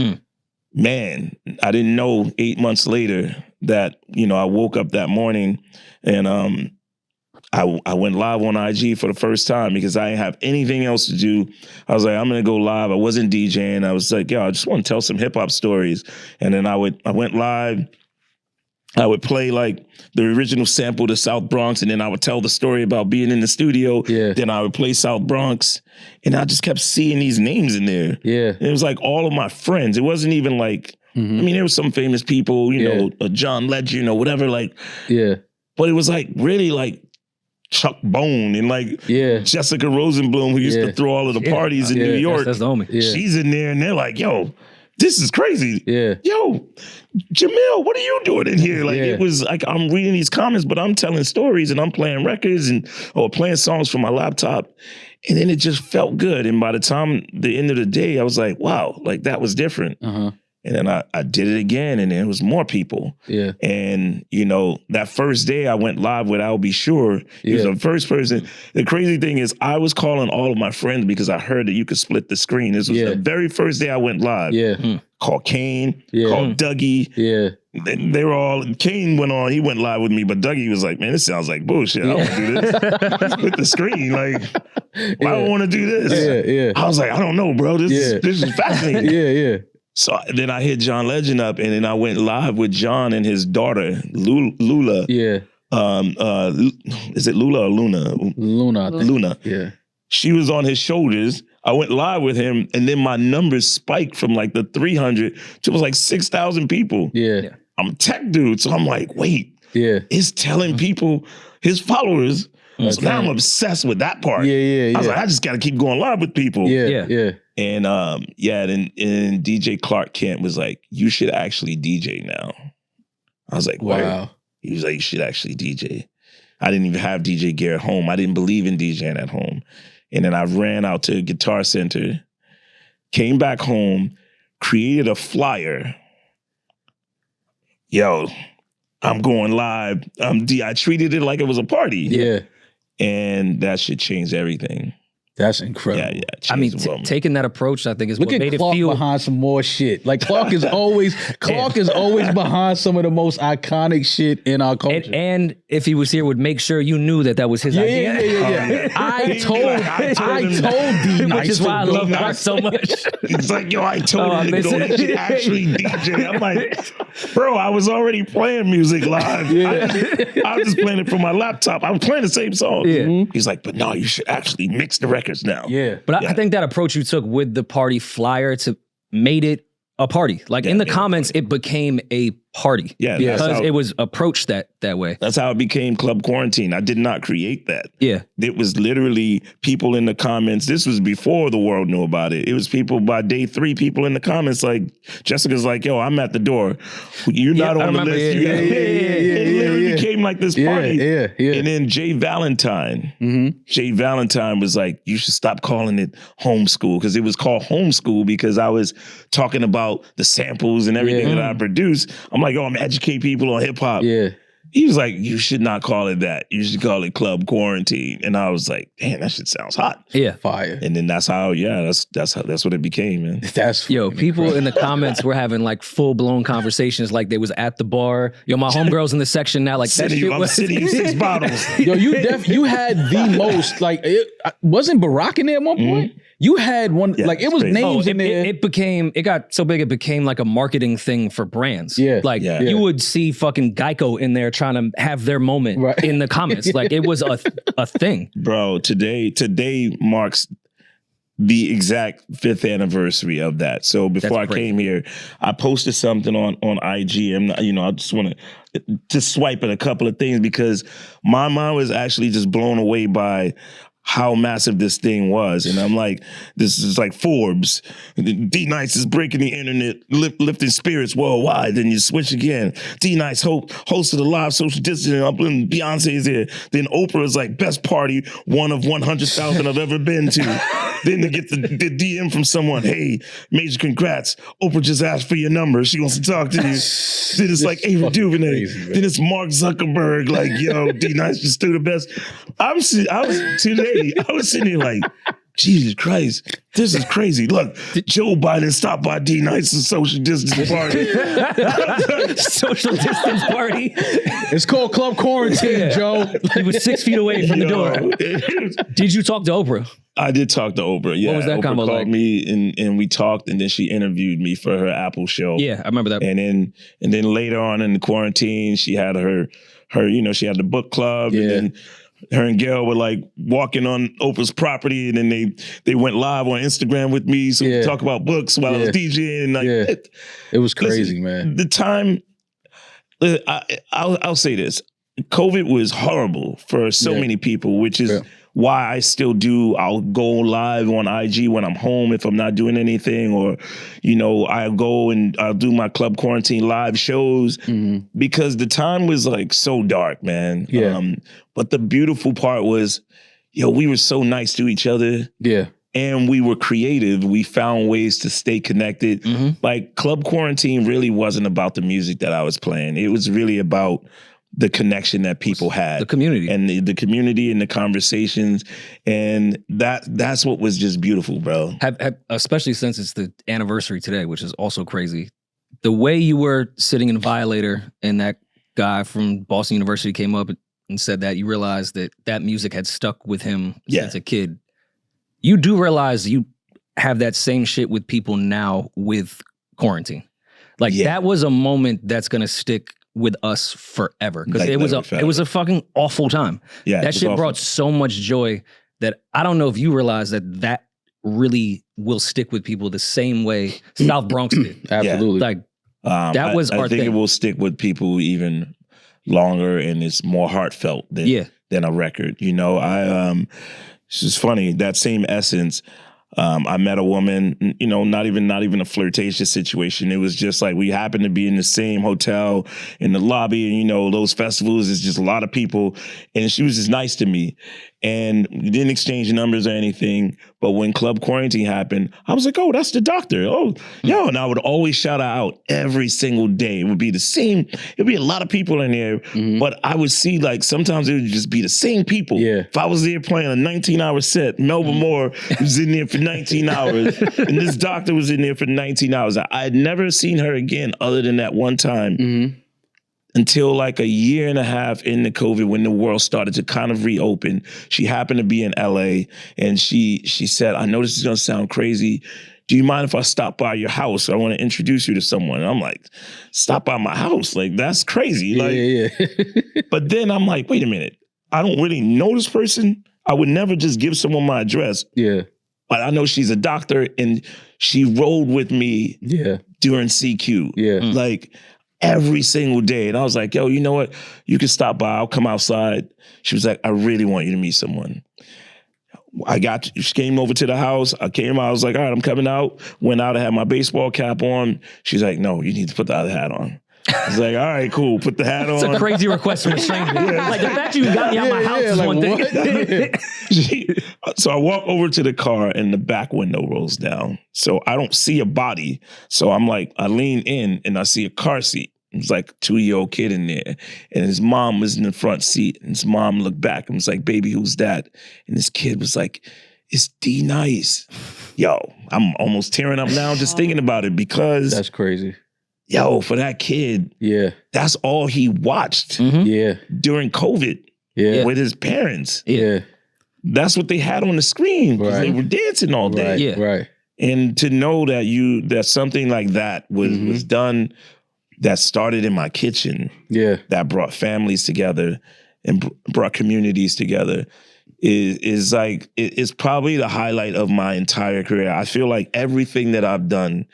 Man, I didn't know 8 months later that, you know, I woke up that morning and I went live on IG for the first time because I didn't have anything else to do. I was like, I'm going to go live. I wasn't DJing. I was like, yo, I just want to tell some hip hop stories. And then I went live. I would play like the original sample to South Bronx, and then I would tell the story about being in the studio. Yeah. Then I would play South Bronx, and I just kept seeing these names in there. Yeah. And it was like all of my friends. It wasn't even like, I mean, there were some famous people, you know, John Legend or whatever, like. Yeah. But it was like really like Chuck Bone and like Jessica Rosenblum, who used to throw all of the parties in New York. That's the homie. Yeah. She's in there and they're like, yo, this is crazy. Yeah. Yo, Jamil, what are you doing in here? Like, it was like, I'm reading these comments, but I'm telling stories and I'm playing records or playing songs from my laptop. And then it just felt good. And by the time the end of the day, I was like, wow, like that was different. And then I did it again, and there was more people. Yeah. And, you know, that first day I went live with I'll Be Sure. He was the first person. The crazy thing is I was calling all of my friends because I heard that you could split the screen. This was the very first day I went live. Yeah. Called Kane, called Dougie. Yeah. They were all, Kane went on, he went live with me, but Dougie was like, man, this sounds like bullshit. I don't want to do this. Split the screen. Like, I don't want to do this. I was like, I don't know, bro. This is fascinating. So then I hit John Legend up, and then I went live with John and his daughter, Lula. Yeah. Is it Lula or Luna? Luna. Luna. Yeah. She was on his shoulders. I went live with him, and then my numbers spiked from like the 300 to was like 6,000 people. Yeah. I'm a tech dude, so I'm like, wait. Yeah. It's telling people, his followers. So now I'm obsessed with that part. I was like, I just got to keep going live with people. Yeah. And and DJ Clark Kent was like, you should actually DJ now. I was like, wow. Where? He was like, you should actually DJ. I didn't even have DJ gear at home. I didn't believe in DJing at home. And then I ran out to Guitar Center, came back home, created a flyer. Yo, I'm going live. I treated it like it was a party. Yeah. And that should change everything. That's incredible. Yeah. I mean, taking that approach, I think, is what made Clark it feel behind some more shit. Like Clark is always behind some of the most iconic shit in our culture. And if he was here, would make sure you knew that was his idea. I told D-Nice, which is why I love Clark so much. He's like, yo, I told him he should actually DJ. I'm like, bro, I was already playing music live. I was just playing it from my laptop. I was playing the same song. Yeah. He's like, but no, you should actually mix the records now. Yeah. But I think that approach you took with the party flyer made it a party. Like in the comments, it became a party. Yeah. Because it was approached that way. That's how it became Club Quarantine. I did not create that. Yeah. It was literally people in the comments. This was before the world knew about it. It was people by day 3, people in the comments like, Jessica's like, yo, I'm at the door. You're not on the list. It literally became like this party. And then Jay Valentine. Jay Valentine was like, you should stop calling it homeschool, because it was called homeschool because I was talking about the samples and everything that I produced. I'm like, oh, I'm educating people on hip hop. Yeah. He was like, you should not call it that. You should call it Club Quarantine. And I was like, damn, that shit sounds hot. Yeah. Fire. And then that's what it became, man. People in the comments were having like full-blown conversations like they was at the bar. Yo, my homegirls in the section now, like that shit I'm sitting you 6 bottles. Yo, you had the most, like, wasn't Barack in there at one point? You had one, like it was crazy. Names in there. It got so big it became like a marketing thing for brands. Yeah. Like you would see fucking Geico in there trying to have their moment in the comments. Like it was a thing. Bro, today marks the exact 5th anniversary of that. So before I came here, I posted something on IG. I just want to swipe at a couple of things because my mind was actually just blown away by how massive this thing was. And I'm like, this is like Forbes. D-Nice is breaking the internet, lifting spirits worldwide. Then you switch again. D-Nice hosted a live social distancing up and Beyonce's there. Then Oprah is like, best party, one of 100,000 I've ever been to. Then to get the DM from someone, hey, major congrats. Oprah just asked for your number. She wants to talk to you. Then it's like, hey, Rejuvenate. Then it's Mark Zuckerberg, like, yo, D-Nice just do the best. I was sitting here like, Jesus Christ, this is crazy. Look, Joe Biden stopped by D-Nice's social distance party. Social distance party. It's called Club Quarantine, Joe. He was 6 feet away from the door. Did you talk to Oprah? I did talk to Oprah. Yeah, what was that Oprah combo called like? me and we talked, and then she interviewed me for her Apple show. Yeah, I remember that. And then later on in the quarantine, she had her she had the book club, and then her and Gail were like walking on Oprah's property, and then they went live on Instagram with me, so we talk about books while I was DJing. And like, it was crazy, man. The time, I'll say this: COVID was horrible for so many people, which is why I still do. I'll go live on IG when I'm home if I'm not doing anything, or I'll go and I'll do my Club Quarantine live shows because the time was like so dark, man. Yeah. But the beautiful part was, we were so nice to each other. Yeah. And we were creative. We found ways to stay connected. Like Club Quarantine really wasn't about the music that I was playing. It was really about the connection that people had. The community. And the community and the conversations. And that's what was just beautiful, bro. Especially since it's the anniversary today, which is also crazy. The way you were sitting in Violator and that guy from Boston University came up and said that, you realized that music had stuck with him since a kid. You do realize you have that same shit with people now with quarantine. Like that was a moment that's going to stick with us forever because it was a fucking awful time. Yeah, that shit brought so much joy that I don't know if you realize that really will stick with people the same way South Bronx did. Absolutely. Like that was our thing. I think it will stick with people even longer, and it's more heartfelt than a record. It's just funny, that same essence. I met a woman, not even a flirtatious situation. It was just like we happened to be in the same hotel in the lobby, and those festivals is just a lot of people, and she was just nice to me. And we didn't exchange numbers or anything. But when Club Quarantine happened, I was like, oh, that's the doctor. Oh, and I would always shout her out every single day. It would be the same. It'd be a lot of people in there, but I would see like sometimes it would just be the same people. Yeah. If I was there playing a 19-hour set, Melba Moore was in there for 19 hours, and this doctor was in there for 19 hours. I had never seen her again other than that one time. Until like a year and a half into COVID, when the world started to kind of reopen. She happened to be in LA, and she said, I know this is gonna sound crazy. Do you mind if I stop by your house? I want to introduce you to someone. And I'm like, stop by my house? Like, that's crazy. But then I'm like, wait a minute. I don't really know this person. I would never just give someone my address. Yeah. But I know she's a doctor, and she rolled with me during CQ. Yeah. Like, every single day. And I was like, yo, you know what? You can stop by. I'll come outside. She was like, I really want you to meet someone. She came over to the house. I came out. I was like, all right, I'm coming out. Went out. I had my baseball cap on. She's like, no, you need to put the other hat on. I was like, all right, cool. Put the hat on. It's a crazy request from a stranger. Like, the fact you got me out my house is like, one thing. So I walk over to the car, and the back window rolls down. So I don't see a body. So I'm like, I lean in, and I see a car seat. It was like a 2-year-old kid in there, and his mom was in the front seat, and his mom looked back and was like, baby, who's that? And this kid was like, it's D-Nice. Yo, I'm almost tearing up now just thinking about it, because that's crazy. Yo, for that kid, that's all he watched during COVID with his parents. Yeah. that's what they had on the screen because they were dancing all day. Yeah. Right. And to know that that something like that was done, that started in my kitchen, that brought families together and brought communities together, is like, it's probably the highlight of my entire career. I feel like everything that I've done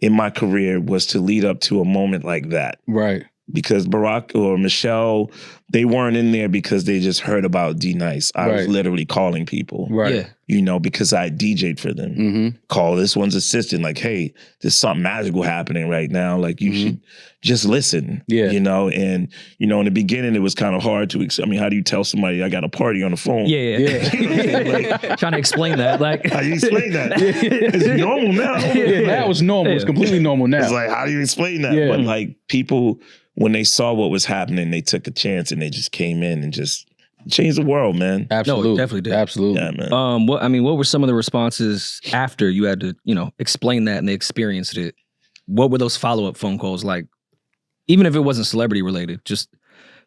in my career was to lead up to a moment like that. Right. Because Barack or Michelle, they weren't in there because they just heard about D-Nice. I was literally calling people. Right. Yeah. You know, because I DJ'd for them. Call this one's assistant, like, hey, there's something magical happening right now. Like, you should just listen. Yeah. You know, and, you know, in the beginning, it was kind of hard to, I mean, how do you tell somebody I got a party on the phone? Yeah. Trying to explain that. Like, how do you explain that? It's normal now. Now it's normal. It's completely normal now. It's like, how do you explain that? But like, people, when they saw what was happening, they took a chance and they just came in and just changed the world, man. Absolutely. No, it definitely did. Absolutely. Yeah, man. What were some of the responses after you had to, you know, explain that and they experienced it? What were those follow-up phone calls like? Even if it wasn't celebrity related, just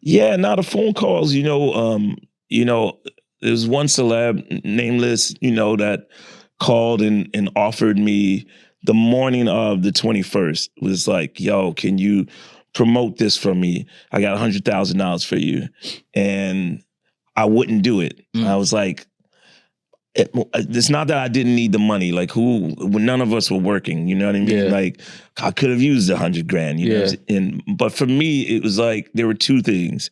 the phone calls, you know, there was one celeb, nameless, you know, that called and offered me the morning of the 21st, was like, yo, can you promote this for me? I got $100,000 for you. And I wouldn't do it. I was like, it's not that I didn't need the money. Like, when none of us were working, you know what I mean? Yeah. Like, I could have used $100,000, you know? But for me, it was like, there were two things.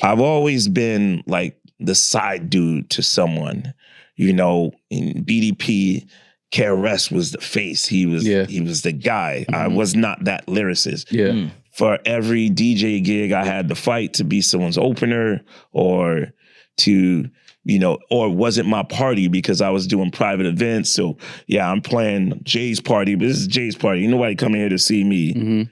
I've always been like the side dude to someone, you know. In BDP, KRS was the face. He was the guy. I was not that lyricist. Yeah. For every DJ gig, I had to fight to be someone's opener or to, you know, or it wasn't my party because I was doing private events. So yeah, I'm playing Jay's party, but this is Jay's party. Ain't nobody coming here to see me.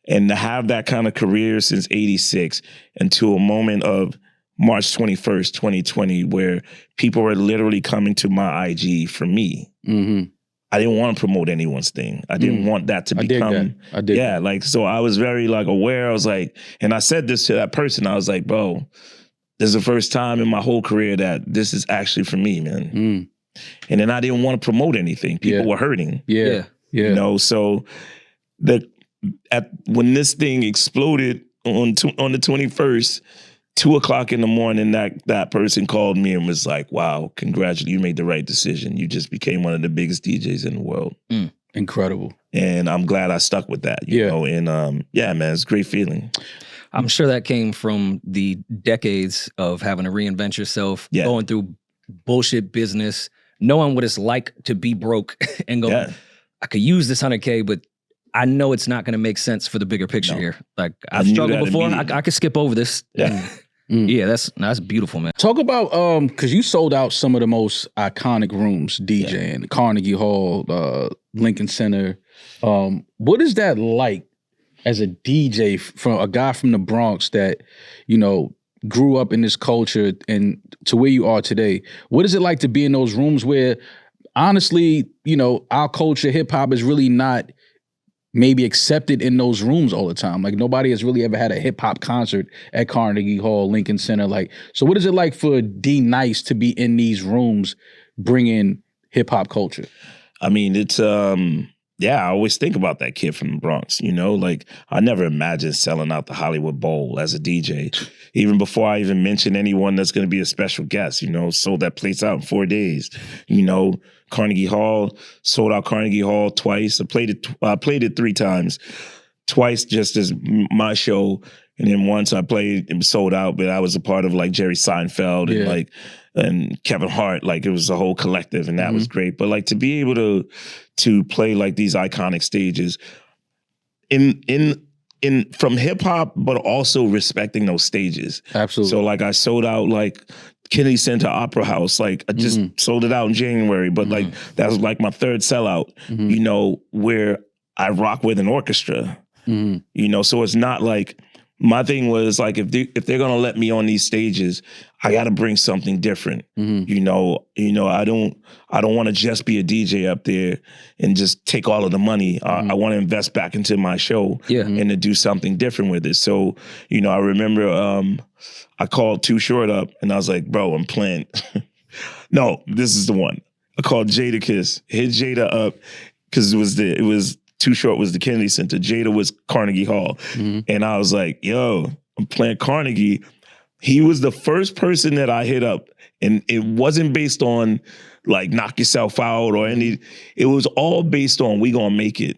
And to have that kind of career since '86 until a moment of March 21st, 2020, where people were literally coming to my IG for me. I didn't want to promote anyone's thing. I didn't want that to become. I did. Yeah, like, so I was very like aware. I was like, and I said this to that person. I was like, bro, this is the first time in my whole career that this is actually for me, man. And then I didn't want to promote anything. People were hurting. Yeah. You know, so when this thing exploded on the 21st, 2:00 in the morning, that person called me and was like, wow, congratulations, you made the right decision. You just became one of the biggest DJs in the world. Incredible. And I'm glad I stuck with that, you know? And man, it's a great feeling. I'm sure that came from the decades of having to reinvent yourself, going through bullshit business, knowing what it's like to be broke and go, I could use this $100K, but I know it's not going to make sense for the bigger picture here. Like, I've struggled before. I could skip over this. Yeah, that's beautiful, man. Talk about, because you sold out some of the most iconic rooms, DJing, Carnegie Hall, Lincoln Center. What is that like as a DJ, from a guy from the Bronx that, you know, grew up in this culture and to where you are today? What is it like to be in those rooms where, honestly, you know, our culture, hip hop, is really not maybe accepted in those rooms all the time? Like, nobody has really ever had a hip hop concert at Carnegie Hall, Lincoln Center. Like, so what is it like for D-Nice to be in these rooms bringing hip hop culture? I mean, it's, I always think about that kid from the Bronx, you know? Like, I never imagined selling out the Hollywood Bowl as a DJ. Even before I even mentioned anyone that's going to be a special guest, you know, sold that place out in 4 days. You know, Carnegie Hall, sold out Carnegie Hall twice. I played it 3 times. Twice just as my show, and then once I played, it was sold out, but I was a part of like Jerry Seinfeld and Kevin Hart. Like, it was a whole collective, and that was great. But like, to be able to play like these iconic stages from hip hop, but also respecting those stages. Absolutely. So like, I sold out like Kennedy Center Opera House. Like, I just sold it out in January, but like, that was like my 3rd sellout, you know, where I rock with an orchestra, you know? So it's not like, my thing was like, if they're gonna let me on these stages, I gotta bring something different. You know, I don't want to just be a DJ up there and just take all of the money. I want to invest back into my show and to do something different with it. So, you know, I remember I called Too Short up and I was like, bro, I'm playing No, this is the one. I called Jada Kiss. Hit Jada up because it was Too Short was the Kennedy Center. Jada was Carnegie Hall. And I was like, yo, I'm playing Carnegie. He was the first person that I hit up. And it wasn't based on like knock yourself out or any, it was all based on we gonna make it.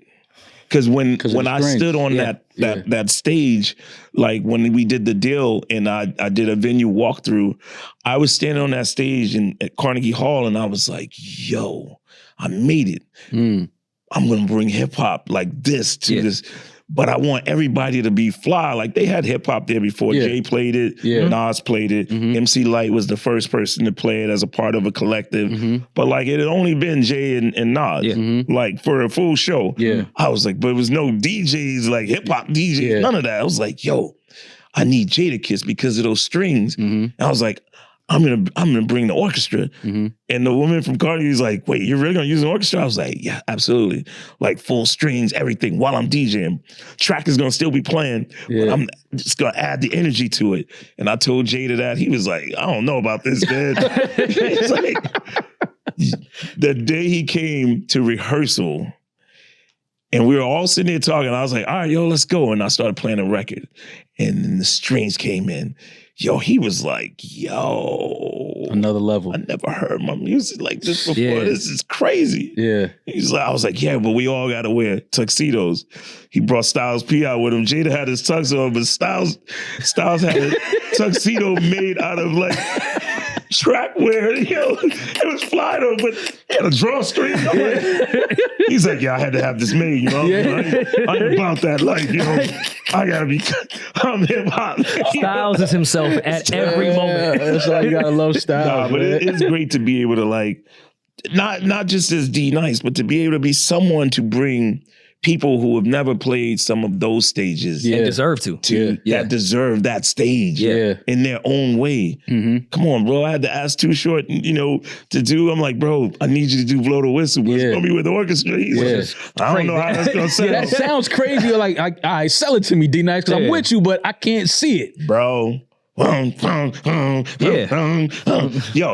Because when I stood on that stage, like when we did the deal and I did a venue walkthrough, I was standing on that stage at Carnegie Hall and I was like, yo, I made it. I'm gonna bring hip hop like this to this. But I want everybody to be fly. Like they had hip hop there before. Jay played it. Nas played it. MC Lyte was the first person to play it as a part of a collective. But like it had only been Jay and Nas. Like for a full show. I was like, but it was no DJs, like hip hop DJs, none of that. I was like, yo, I need Jada Kiss because of those strings. And I was like, I'm gonna bring the orchestra. And the woman from Carnegie was like, wait, you're really gonna use an orchestra? I was like, yeah, absolutely. Like full strings, everything while I'm DJing. Track is gonna still be playing, but I'm just gonna add the energy to it. And I told Jada that. He was like, I don't know about this, man. It's like the day he came to rehearsal, and we were all sitting there talking, I was like, all right, yo, let's go. And I started playing a record. And then the strings came in. Yo, he was like, yo. Another level. I never heard my music like this before. This is crazy. He's like, I was like, yeah, but we all got to wear tuxedos. He brought Styles P out with him. Jada had his tux on, but Styles had a tuxedo made out of like track wear. Yo, it was fly though, but he had a drawstring. He's like, yeah, I had to have this made, you know? I ain't about that life, you know? I gotta be, I'm hip hop. Styles is himself at every moment. That's why you gotta love Styles. But it's great to be able to like, not just as D-Nice, but to be able to be someone to bring people who have never played some of those stages and deserve to that deserve that stage in their own way. Come on, bro. I had to ask Too Short, to do. I'm like, bro, I need you to do Blow the Whistle. It's gonna be with the orchestra. He's like, I don't know how that's gonna sound. That sounds crazy. You're like, all right, sell it to me, D-Nice, because I'm with you, but I can't see it, bro. Yo,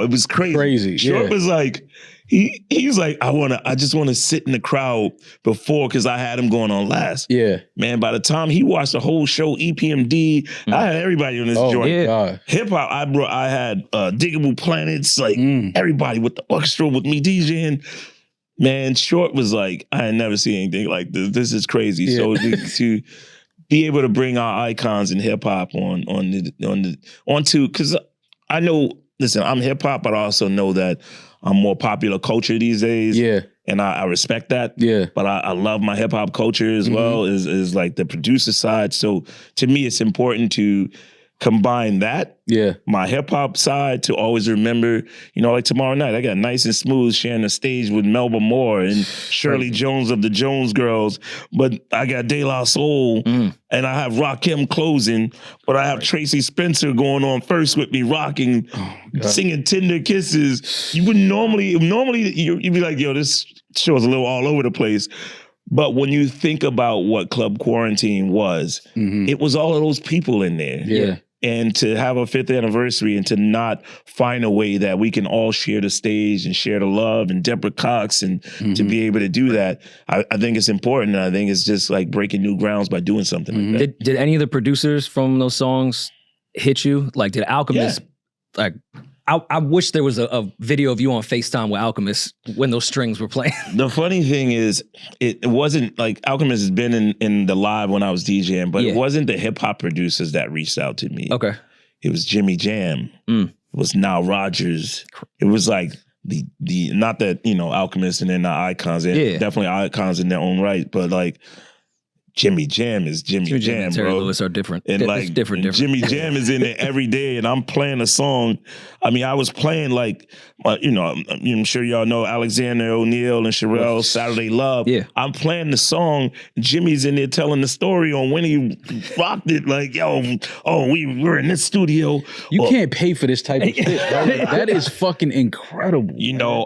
it was crazy. Short was like, he's like, I just want to sit in the crowd before, because I had him going on last. Man, by the time he watched the whole show, EPMD, I had everybody on this joint. Hip hop, I had Diggable Planets, like everybody with the orchestra with me DJing. Man, Short was like, I had never seen anything like this. This is crazy. So to be able to bring our icons in hip hop onto, because I know, listen, I'm hip hop, but I also know that I'm more popular culture these days. And I respect that. But I love my hip hop culture as well, is like the producer side. So to me, it's important to combine that, my hip hop side, to always remember, like tomorrow night, I got Nice and Smooth sharing the stage with Melba Moore and Shirley Jones of the Jones Girls, but I got De La Soul and I have Rakim closing, but I have Tracy Spencer going on first with me, rocking, singing Tender Kisses. You wouldn't normally you'd be like, yo, this show's a little all over the place. But when you think about what Club Quarantine was, it was all of those people in there. And to have a 5th anniversary and to not find a way that we can all share the stage and share the love, and Deborah Cox, and to be able to do that, I think it's important. And I think it's just like breaking new grounds by doing something like that. Did any of the producers from those songs hit you? Like, did Alchemist, like, I wish there was a video of you on FaceTime with Alchemist when those strings were playing. The funny thing is, it wasn't like Alchemist has been in the live when I was DJing, but it wasn't the hip hop producers that reached out to me. Okay. It was Jimmy Jam. It was Nile Rodgers. It was like the not that, Alchemist and then the icons. They're definitely icons in their own right, but like Jimmy Jam is Jimmy Jam, and Terry bro. Lewis are different. And like different. Jimmy Jam is in there every day, and I'm playing a song. I mean, I was playing like, I'm sure y'all know Alexander O'Neal and Sherelle, Saturday Love. I'm playing the song. Jimmy's in there telling the story on when he rocked it. Like, we were in this studio. You can't pay for this type of shit, bro. That is fucking incredible.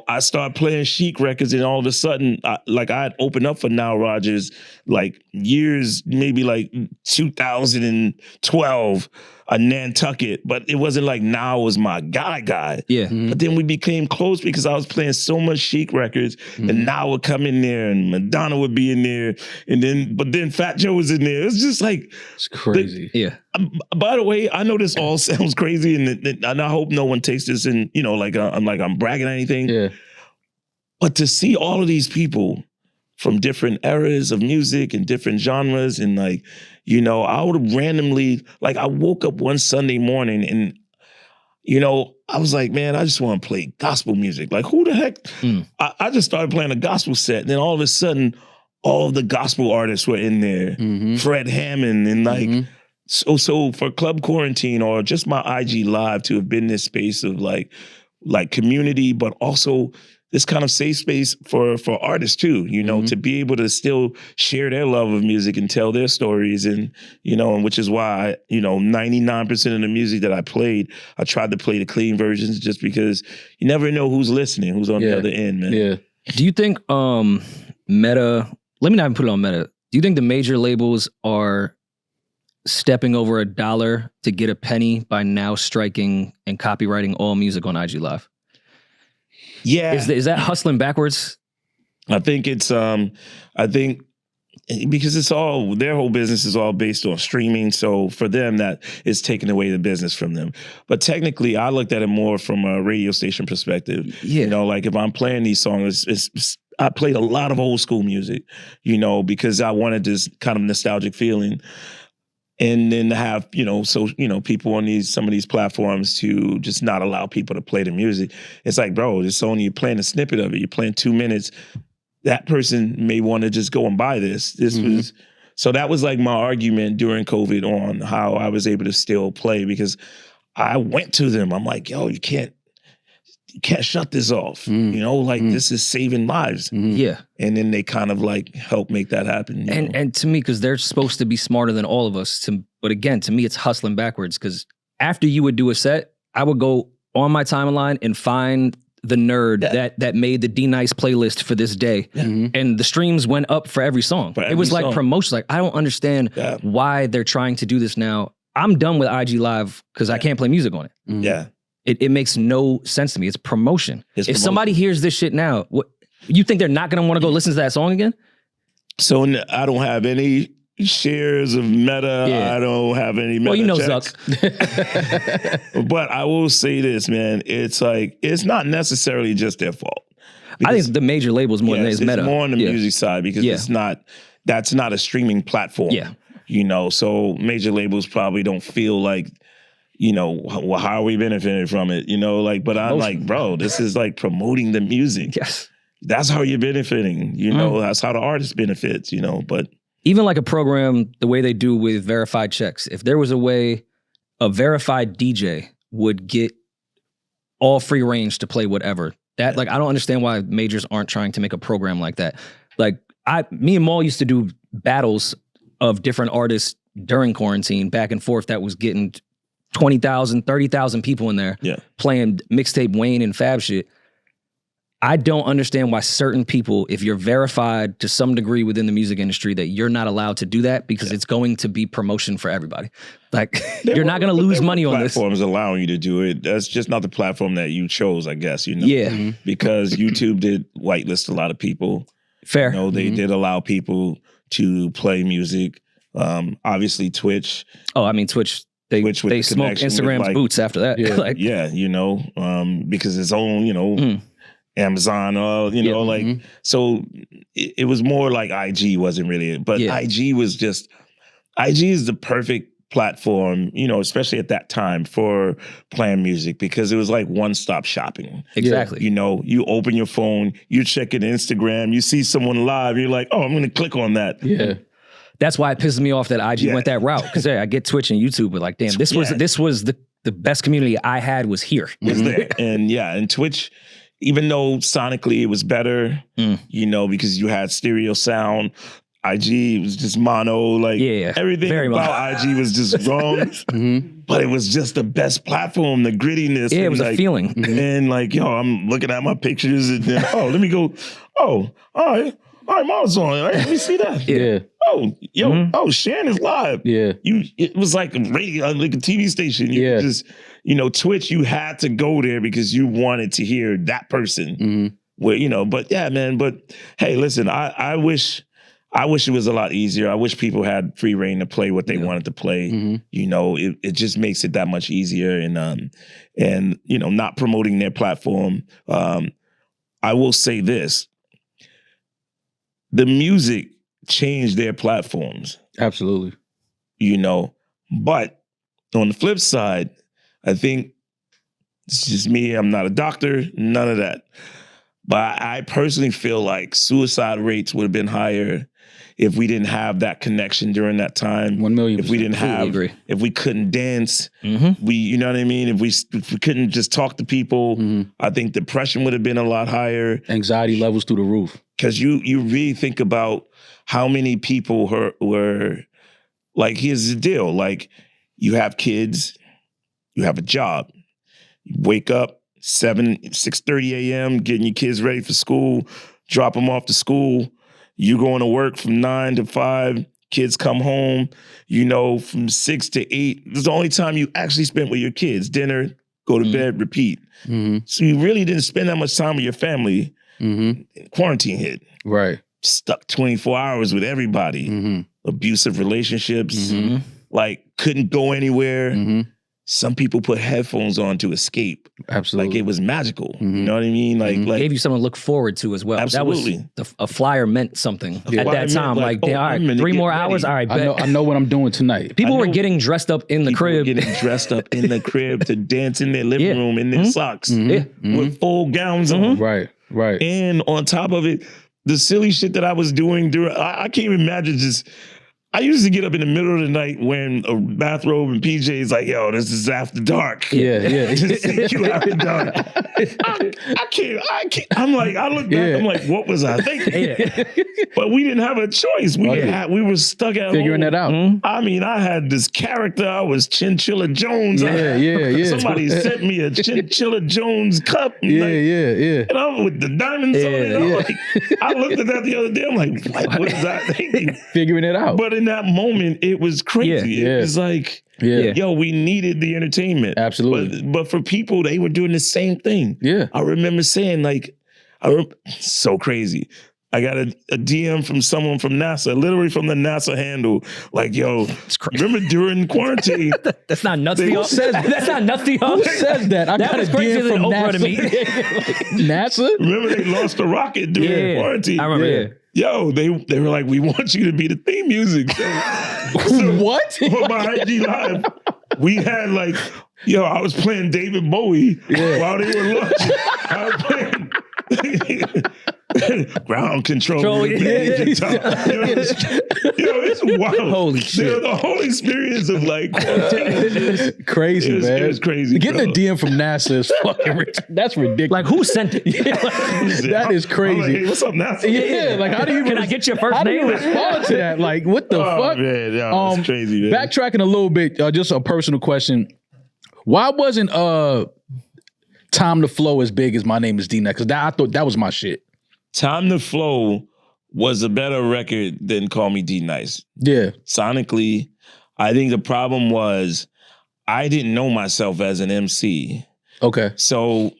I started playing Chic records, and all of a sudden, I had opened up for Nile Rodgers like years years, maybe like 2012, a Nantucket, but it wasn't like now was my guy. Yeah. Mm-hmm. But then we became close because I was playing so much Chic records, and now would come in there, and Madonna would be in there, but then Fat Joe was in there. It was just like it's crazy. Yeah. By the way, I know this all sounds crazy, and I hope no one takes this and like I'm bragging or anything. Yeah. But to see all of these people from different eras of music and different genres, and like, I would randomly, like, I woke up one Sunday morning and, I was like, man, I just want to play gospel music. Like, who the heck? I just started playing a gospel set. And then all of a sudden, all of the gospel artists were in there. Fred Hammond and like, so for Club Quarantine or just my IG Live to have been this space of like community, but also this kind of safe space for artists too, to be able to still share their love of music and tell their stories. And, and which is why, 99% of the music that I played, I tried to play the clean versions just because you never know who's listening, who's on the other end, man. Yeah. Do you think Meta, let me not even put it on Meta. Do you think the major labels are stepping over $1 to get a penny by now striking and copywriting all music on IG Live? Yeah. Is that hustling backwards? I think it's, because it's all, their whole business is all based on streaming. So for them, that is taking away the business from them. But technically, I looked at it more from a radio station perspective. Yeah. Like if I'm playing these songs, I played a lot of old school music, because I wanted this kind of nostalgic feeling. And then to have, people on some of these platforms to just not allow people to play the music. It's like, bro, it's only, you're playing a snippet of it. You're playing 2 minutes. That person may want to just go and buy this. So that was like my argument during COVID on how I was able to still play, because I went to them. I'm like, yo, you can't shut this off. This is saving lives. Yeah. And then they kind of like help make that happen. And to me, because they're supposed to be smarter than all of us. But again, to me, it's hustling backwards, because after you would do a set, I would go on my timeline and find the nerd that made the D-Nice playlist for this day. And the streams went up for every song. It was like promotion. Like, I don't understand why they're trying to do this now. I'm done with IG Live because I can't play music on it. Yeah. It makes no sense to me. It's promotion. If somebody hears this shit now, what you think they're not going to want to go listen to that song again? So I don't have any shares of Meta. Yeah. I don't have any Meta. Well, checks. Zuck. But I will say this, man. It's like, it's not necessarily just their fault. I think it's the major labels more than it is Meta. It's more on the music side, because that's not a streaming platform. Yeah. So major labels probably don't feel like, well, how are we benefiting from it? But I'm like, bro, this is like promoting the music. Yes. That's how you're benefiting, that's how the artist benefits, but. Even like a program, the way they do with verified checks, if there was a way a verified DJ would get all free range to play whatever, I don't understand why majors aren't trying to make a program like that. Like me and Maul used to do battles of different artists during quarantine back and forth that was getting 20,000, 30,000 people in there playing mixtape Wayne and Fab shit. I don't understand why certain people, if you're verified to some degree within the music industry, that you're not allowed to do that, because it's going to be promotion for everybody. Like, you're not going to lose money on this. Platforms allowing you to do it. That's just not the platform that you chose, I guess, Yeah. Because YouTube did whitelist a lot of people. Fair. They did allow people to play music. Obviously, Twitch. Oh, I mean, Twitch. They smoked Instagram's boots after that. Yeah, because it's own, Amazon, so it was more like IG wasn't really it. But IG was just, IG is the perfect platform, especially at that time for playing music, because it was like one-stop shopping. Exactly. You open your phone, you check it Instagram, you see someone live, you're like, oh, I'm going to click on that. Yeah. That's why it pisses me off that IG went that route, because I get Twitch and YouTube, but like, damn, this was the best community I had was here. Was there. And Twitch, even though sonically it was better, because you had stereo sound, IG was just mono, everything about IG was just wrong. But it was just the best platform, the grittiness. Yeah, it was a feeling. And I'm looking at my pictures and then, let me go, all right, Miles on. Let me see that. Yeah. Shan is live. Yeah. It was like a radio, like a TV station. You just, Twitch, you had to go there because you wanted to hear that person. Mm-hmm. Where, but yeah, man. But hey, listen, I wish it was a lot easier. I wish people had free reign to play what they wanted to play. Mm-hmm. It just makes it that much easier. And not promoting their platform. I will say this: the music changed their platforms. Absolutely. But on the flip side, I think it's just me. I'm not a doctor, none of that. But I personally feel like suicide rates would have been higher if we didn't have that connection during that time. 1,000,000%. If we didn't have, if we couldn't dance, you know what I mean? If we couldn't just talk to people, I think depression would have been a lot higher. Anxiety levels through the roof. Because you really think about how many people were like, here's the deal. Like, you have kids, you have a job, you wake up 6:30 a.m., getting your kids ready for school, drop them off to school. You going to work from 9 to 5, kids come home, from 6 to 8. This is the only time you actually spent with your kids. Dinner, go to bed, repeat. So you really didn't spend that much time with your family. Quarantine hit. Right. Stuck 24 hours with everybody. Abusive relationships. Like, couldn't go anywhere. Some people put headphones on to escape. Absolutely. Like, it was magical. You know what I mean? Like gave you something to look forward to as well. Absolutely. That was a flyer meant something at that time. All right, 3 more hours. All right, bet. I know what I'm doing tonight. People were getting dressed up in the crib. Getting dressed up in the crib to dance in their living room in their socks with full gowns on. Right. And on top of it, the silly shit that I was doing I can't even imagine just. I used to get up in the middle of the night wearing a bathrobe and PJs like, yo, this is after dark. Yeah. Just think you after dark. I can't. I'm like, I look back, I'm like, what was I thinking? But we didn't have a choice. We were stuck at figuring home. that out. I mean, I had this character. I was Chinchilla Jones. Yeah. Somebody sent me a Chinchilla Jones cup. Yeah. And I'm with the diamonds on it. I looked at that the other day. I'm like, what was I thinking? Figuring it out. But in that moment, it was crazy. It was like, yo, we needed the entertainment. Absolutely. But for people, they were doing the same thing. Yeah. I remember saying, like, so crazy. I got a DM from someone from NASA, literally from the NASA handle. Like, yo, remember during quarantine? That's not nuts. Who says that? That's not nuts. Who says that? I got a DM from Oprah to me. NASA? Remember they lost a rocket during quarantine? I remember, Yo, they were like, we want you to be the theme music. So what? On my IG Live, we had like, I was playing David Bowie while they were launching. I was playing ground control. It's wild. Holy shit. The whole experience of like crazy, man. It was crazy. Getting a DM from NASA is fucking that's ridiculous. Like, who sent it? That is crazy. Like, hey, what's up, NASA? Yeah, like, how do you Can I get your first name? How do you respond to that? Like, what the fuck? Man, that's crazy, man. Backtracking a little bit, just a personal question. Why wasn't Time to Flow as big as My Name is D-Nice? Because I thought that was my shit. Time to Flow was a better record than Call Me D-Nice. Yeah. Sonically, I think the problem was I didn't know myself as an MC. Okay. So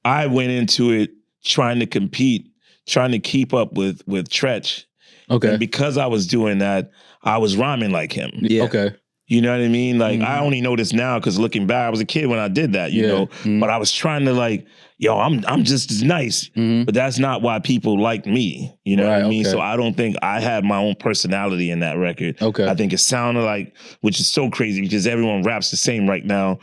I went into it trying to compete, trying to keep up with Tretch. Okay. And because I was doing that, I was rhyming like him. Yeah. Okay. You know what I mean? Like, I only know this now because looking back, I was a kid when I did that, you know? But I was trying to like, yo, I'm just as nice. But that's not why people like me. You know what I mean? Okay. So I don't think I had my own personality in that record. Okay. I think it sounded like, which is so crazy because everyone raps the same right now.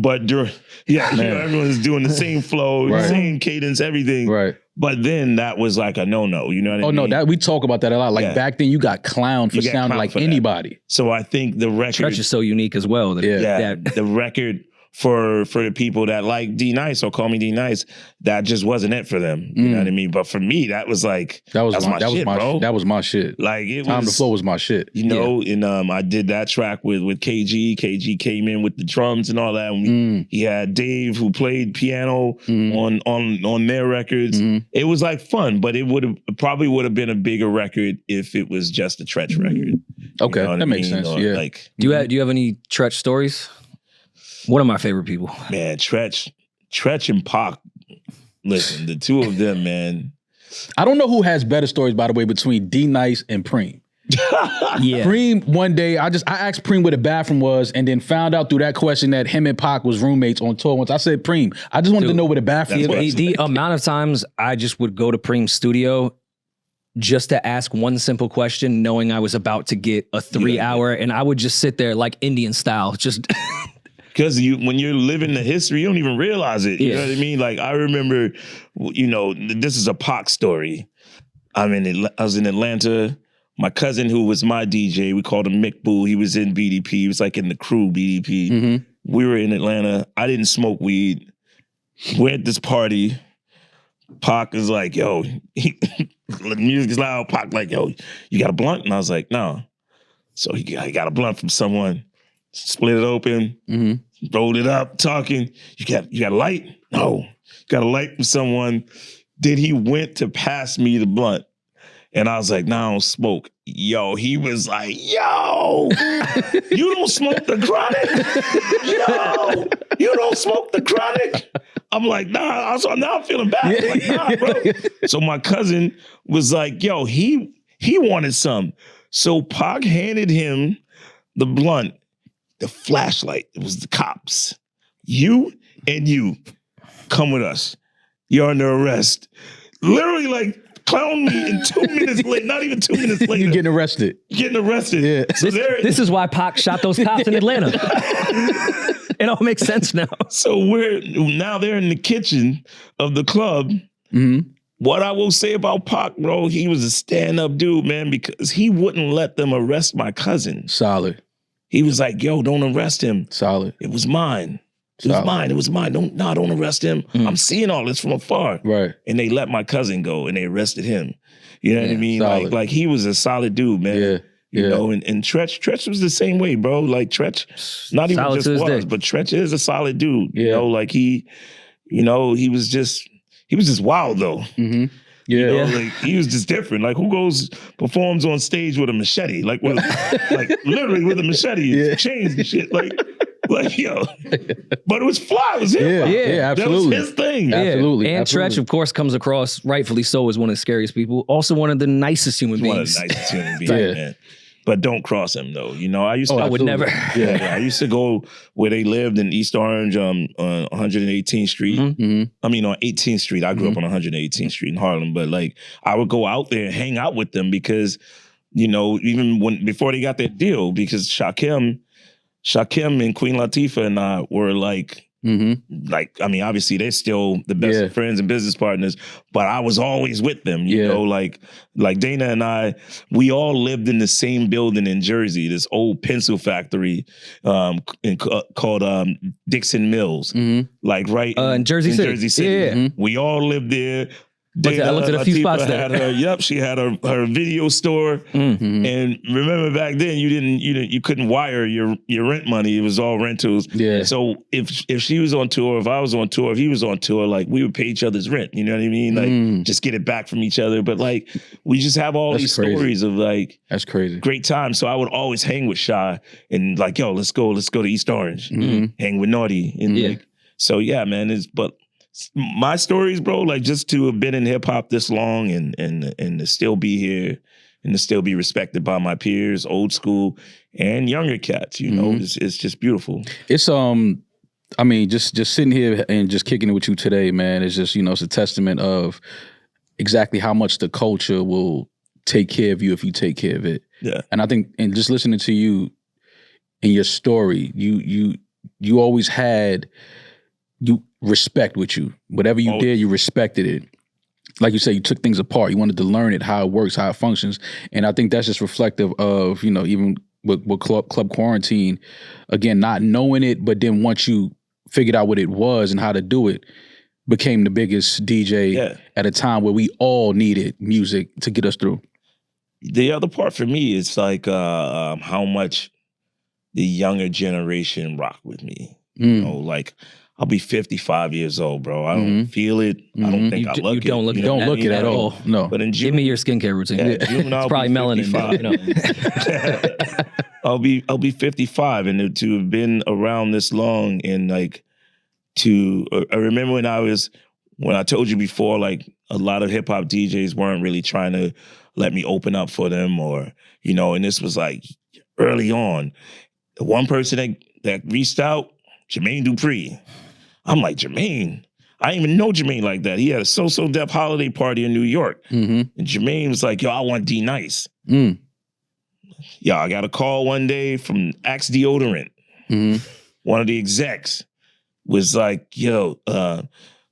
But during, everyone's doing the same flow, the same cadence, everything. Right. But then that was like a no-no, you know what I mean? Oh, no, we talk about that a lot. Like, back then, you got clowned for sounding like anybody. So I think the record... Tretch is so unique as well. The record for the people that like D-Nice or call me D-Nice, that just wasn't it for them. You know what I mean? But for me, that was like that was my shit, bro. That was my shit. Like it Time was, to Flow was my shit. You know, and I did that track with KG. KG came in with the drums and all that. And he had Dave who played piano on their records. It was like fun, but it probably would have been a bigger record if it was just a Tretch record. Okay, you know that makes sense. Or like, do you have any Tretch stories? One of my favorite people. Man, Tretch and Pac. Listen, the two of them, man. I don't know who has better stories, by the way, between D-Nice and Preem. Yeah. Preem, one day, I asked Preem where the bathroom was and then found out through that question that him and Pac was roommates on tour once. I said, Preem, I just wanted to know where the bathroom was. The amount of times I just would go to Preem's studio just to ask one simple question, knowing I was about to get a 3-hour, and I would just sit there like Indian style, just... Because when you're living the history, you don't even realize it. You know what I mean? Like, I remember, you know, this is a Pac story. I was in Atlanta. My cousin, who was my DJ, we called him Mick Boo. He was in BDP. He was like in the crew BDP. We were in Atlanta. I didn't smoke weed. We're at this party. Pac is like, yo, the music's loud. Pac like, yo, you got a blunt? And I was like, no. So he got a blunt from someone. Split it open, rolled it up, talking. You got a light? No. Got a light from someone. Then he went to pass me the blunt. And I was like, nah, I don't smoke. Yo, he was like, yo, you don't smoke the chronic? Yo, you don't smoke the chronic? I'm like, nah. So now I'm feeling bad. I'm like, nah, bro. So my cousin was like, yo, he wanted some. So Pac handed him the blunt. The flashlight, it was the cops. You and you, come with us. You're under arrest. Literally like clown me in 2 minutes later, not even 2 minutes later. You're getting arrested. Yeah. So this is why Pac shot those cops in Atlanta. It all makes sense now. So now they're in the kitchen of the club. What I will say about Pac, bro, he was a stand-up dude, man, because he wouldn't let them arrest my cousin. Solid. He was like, yo, don't arrest him. Solid. It was mine. It was mine. Don't arrest him. I'm seeing all this from afar. Right. And they let my cousin go and they arrested him. You know what I mean? Like he was a solid dude, man. Yeah. You know, and Tretch was the same way, bro. Like Tretch, not even solid just was, but Tretch is a solid dude. You know, like he was just wild though. Yeah, you know, like he was just different. Like who performs on stage with a machete? Like literally with a machete, chains and shit. Like yo, but it was fly. It was him. Yeah, absolutely. That was his thing. Absolutely. And Tretch, of course, comes across rightfully so as one of the scariest people. Also, one of the nicest human beings. One of the nicest human beings, man. But don't cross him though. You know, I would never. Yeah, I used to go where they lived in East Orange, on 118th Street. I mean, on 18th Street. I grew up on 118th Street in Harlem, but like I would go out there and hang out with them because, you know, even before they got that deal, because Shakim and Queen Latifah and I were like, I mean, obviously they're still the best of friends and business partners, but I was always with them, you know, like Dana and I, we all lived in the same building in Jersey, this old pencil factory called Dixon Mills, like right in Jersey City. Jersey City. Yeah. We all lived there. Dana, I looked at a few spots there. She had her video store. And remember back then you couldn't wire your rent money. It was all rentals. Yeah. So if she was on tour, if I was on tour, if he was on tour, like we would pay each other's rent. You know what I mean? Like just get it back from each other. But like we just have all these stories of like that's crazy. Great times. So I would always hang with Shy and like, yo, let's go to East Orange. Hang with Naughty. And like, so yeah, man, but my stories, bro, like just to have been in hip hop this long and to still be here and to still be respected by my peers, old school and younger cats, you know, it's just beautiful. It's I mean, just sitting here and just kicking it with you today, man, it's just, you know, it's a testament of exactly how much the culture will take care of you if you take care of it. Yeah. And I think, and just listening to you and your story, you always had respect with you. Whatever you did, you respected it. Like you said, you took things apart. You wanted to learn it, how it works, how it functions. And I think that's just reflective of, you know, even with Club Quarantine, again, not knowing it, but then once you figured out what it was and how to do it, became the biggest DJ at a time where we all needed music to get us through. The other part for me is like how much the younger generation rock with me. You know, like I'll be 55 years old, bro. I don't feel it. I don't think I look it. You don't look it. Don't look it at all. No. But in June, give me your skincare routine. June, it's probably melanin. I'll be 55, and to have been around this long, and like I remember when I told you before, like a lot of hip hop DJs weren't really trying to let me open up for them, or and this was like early on. The one person that reached out, Jermaine Dupri. I'm like, Jermaine? I didn't even know Jermaine like that. He had a So Def holiday party in New York. And Jermaine was like, yo, I want D-Nice. Yeah, I got a call one day from Axe Deodorant. One of the execs was like, yo,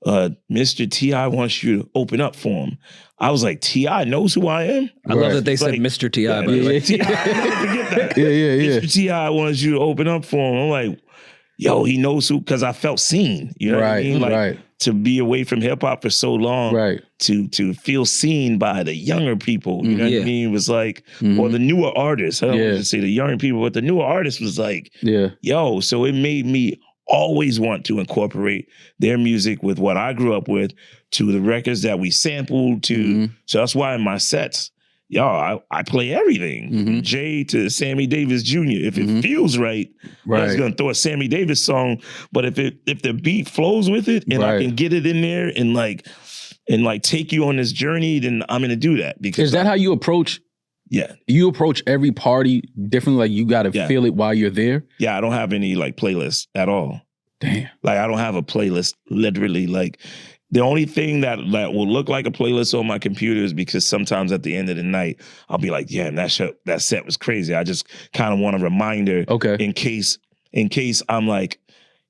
Mr. T.I. wants you to open up for him. I was like, T.I. knows who I am? I love that they said Mr. T.I. by the way. T.I., I'll never forget that. Mr. T.I. wants you to open up for him. I'm like, yo, he knows who, because I felt seen. You know what I mean? Like, to be away from hip hop for so long, to feel seen by the younger people, you know what I mean? It was like, or the newer artists. I don't want to say the younger people, but the newer artists was like, yo, so it made me always want to incorporate their music with what I grew up with, to the records that we sampled to. So that's why in my sets, I play everything, from Jay to Sammy Davis Jr. If it feels right, I was gonna throw a Sammy Davis song. But if the beat flows with it, and I can get it in there and like take you on this journey, then I'm gonna do that. Because is that how you approach? Yeah, you approach every party differently. Like you got to feel it while you're there. Yeah, I don't have any like playlists at all. Damn, like I don't have a playlist. Literally, like. The only thing that will look like a playlist on my computer is because sometimes at the end of the night, I'll be like, yeah, that set was crazy. I just kind of want a reminder in case I'm like,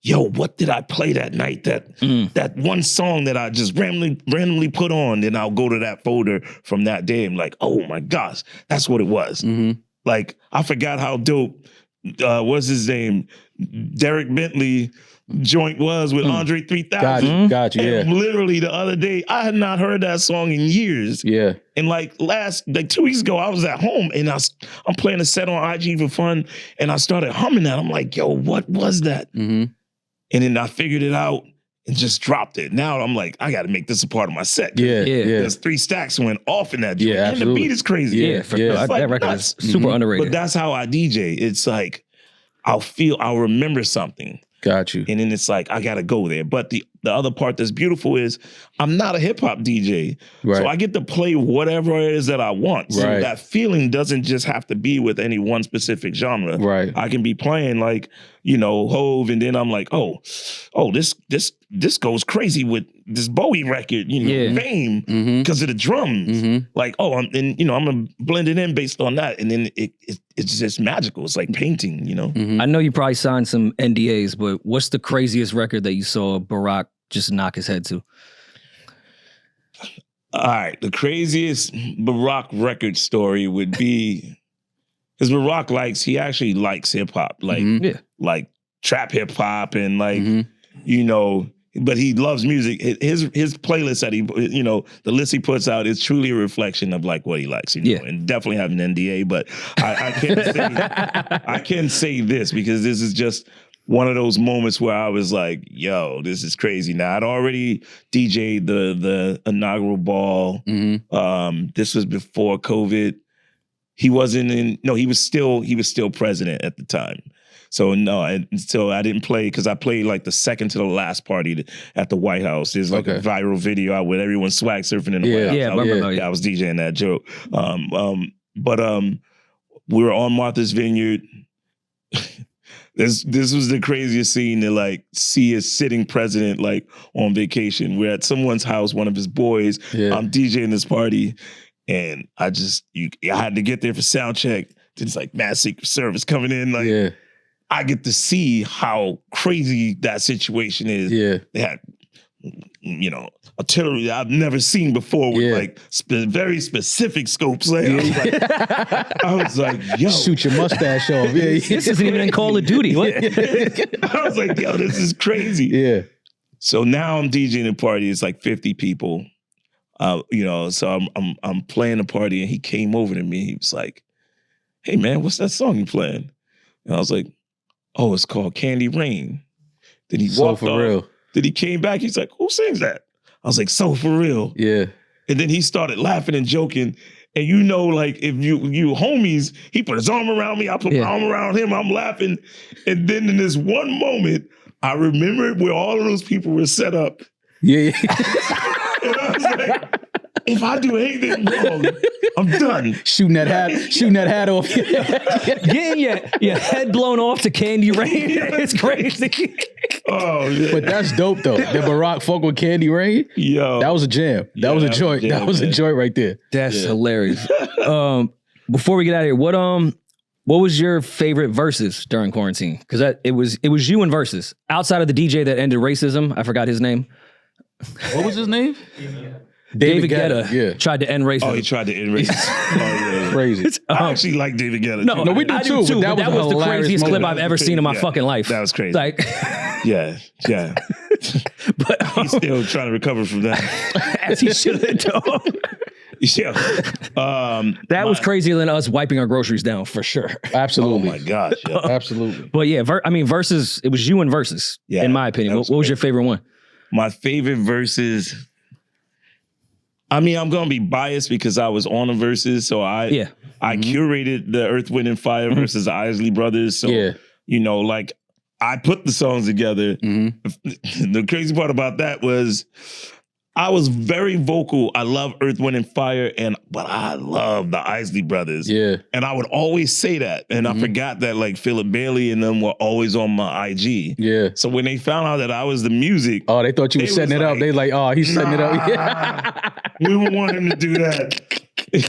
yo, what did I play that night? That one song that I just randomly put on, then I'll go to that folder from that day and like, oh my gosh, that's what it was. Like, I forgot how dope, what's his name? Derek Bentley joint was with Andre 3000. Got you, and literally the other day, I had not heard that song in years. Yeah. And like 2 weeks ago, I was at home and I'm playing a set on IG for fun, and I started humming that. I'm like, yo, what was that? And then I figured it out and just dropped it. Now I'm like, I got to make this a part of my set. Because 3 Stacks went off in that joint. And the beat is crazy. That record is super underrated. But that's how I DJ. It's like, I'll remember something. Got you. And then it's like, I got to go there. But the other part that's beautiful is I'm not a hip hop DJ. So I get to play whatever it is that I want. So that feeling doesn't just have to be with any one specific genre. I can be playing like, Hove, and then I'm like, oh, this goes crazy with this Bowie record, Fame, because of the drums. Like, I'm gonna blend it in based on that, and then it's just magical. It's like painting, I know you probably signed some NDAs, but what's the craziest record that you saw Barack just knock his head to? All right, the craziest Barack record story would be, because Barack he actually likes hip hop, like trap hip hop, and but he loves music. His playlist that the list he puts out is truly a reflection of like what he likes, and definitely have an NDA. But I can't say this because this is just one of those moments where I was like, yo, this is crazy. Now, I'd already DJ'd the inaugural ball. This was before COVID. He was still president at the time. So I didn't play, because I played like the second to the last party at the White House. There's like a viral video out with everyone swag surfing in the White House. I was DJing that joke. But we were on Martha's Vineyard. This was the craziest scene to like see a sitting president like on vacation. We're at someone's house, one of his boys. I'm DJing this party, and I had to get there for sound check. It's like mass Secret Service coming in. Like I get to see how crazy that situation is. They had artillery that I've never seen before with like very specific scopes. Like, I was like, yo. Shoot your mustache off. This isn't even in Call of Duty. What? I was like, yo, this is crazy. Yeah. So now I'm DJing a party. It's like 50 people. So I'm playing a party, and he came over to me. He was like, "Hey man, what's that song you playing?" And I was like, "Oh, it's called Candy Rain." Then he walked for off. real. Then he came back. He's like, "Who sings that?" I was like, "So for real." Yeah. And then he started laughing and joking. And like if you homies, he put his arm around me. I put my arm around him. I'm laughing. And then in this one moment, I remembered where all of those people were set up. Yeah. And I was like, if I do anything wrong, I'm done. Shooting that hat off. Getting your head blown off to Candy Rain. It's crazy. Oh, yeah. But that's dope though. The Barack fuck with Candy Rain. Yo. That was a jam. That was a joint. That was a joint right there. That's hilarious. Before we get out of here, what was your favorite verses during quarantine? Because it was you and verses. Outside of the DJ that ended racism, I forgot his name. What was his name? David Guetta tried to end racism. Oh, he tried to end racism. Crazy. I actually like David Guetta. No, we do too. But that was the craziest clip I've ever seen in my fucking life. That was crazy. Like, yeah. But he's still trying to recover from that. As he should have done. Yeah. That was crazier than us wiping our groceries down for sure. Absolutely. Oh my gosh. Yeah. Absolutely. But yeah, verses. It was you and verses. Yeah, in my opinion. What was your favorite one? My favorite verses. I mean, I'm gonna be biased because I was on the verses, so I curated the Earth, Wind, and Fire versus the Isley Brothers. So like I put the songs together. The crazy part about that was I was very vocal. I love Earth, Wind, and Fire, but I love the Isley Brothers. Yeah. And I would always say that. And I forgot that like Philip Bailey and them were always on my IG. Yeah. So when they found out that I was the music. Oh, they thought you were setting it up. They like, oh, he's setting it up. Yeah. We don't want him to do that.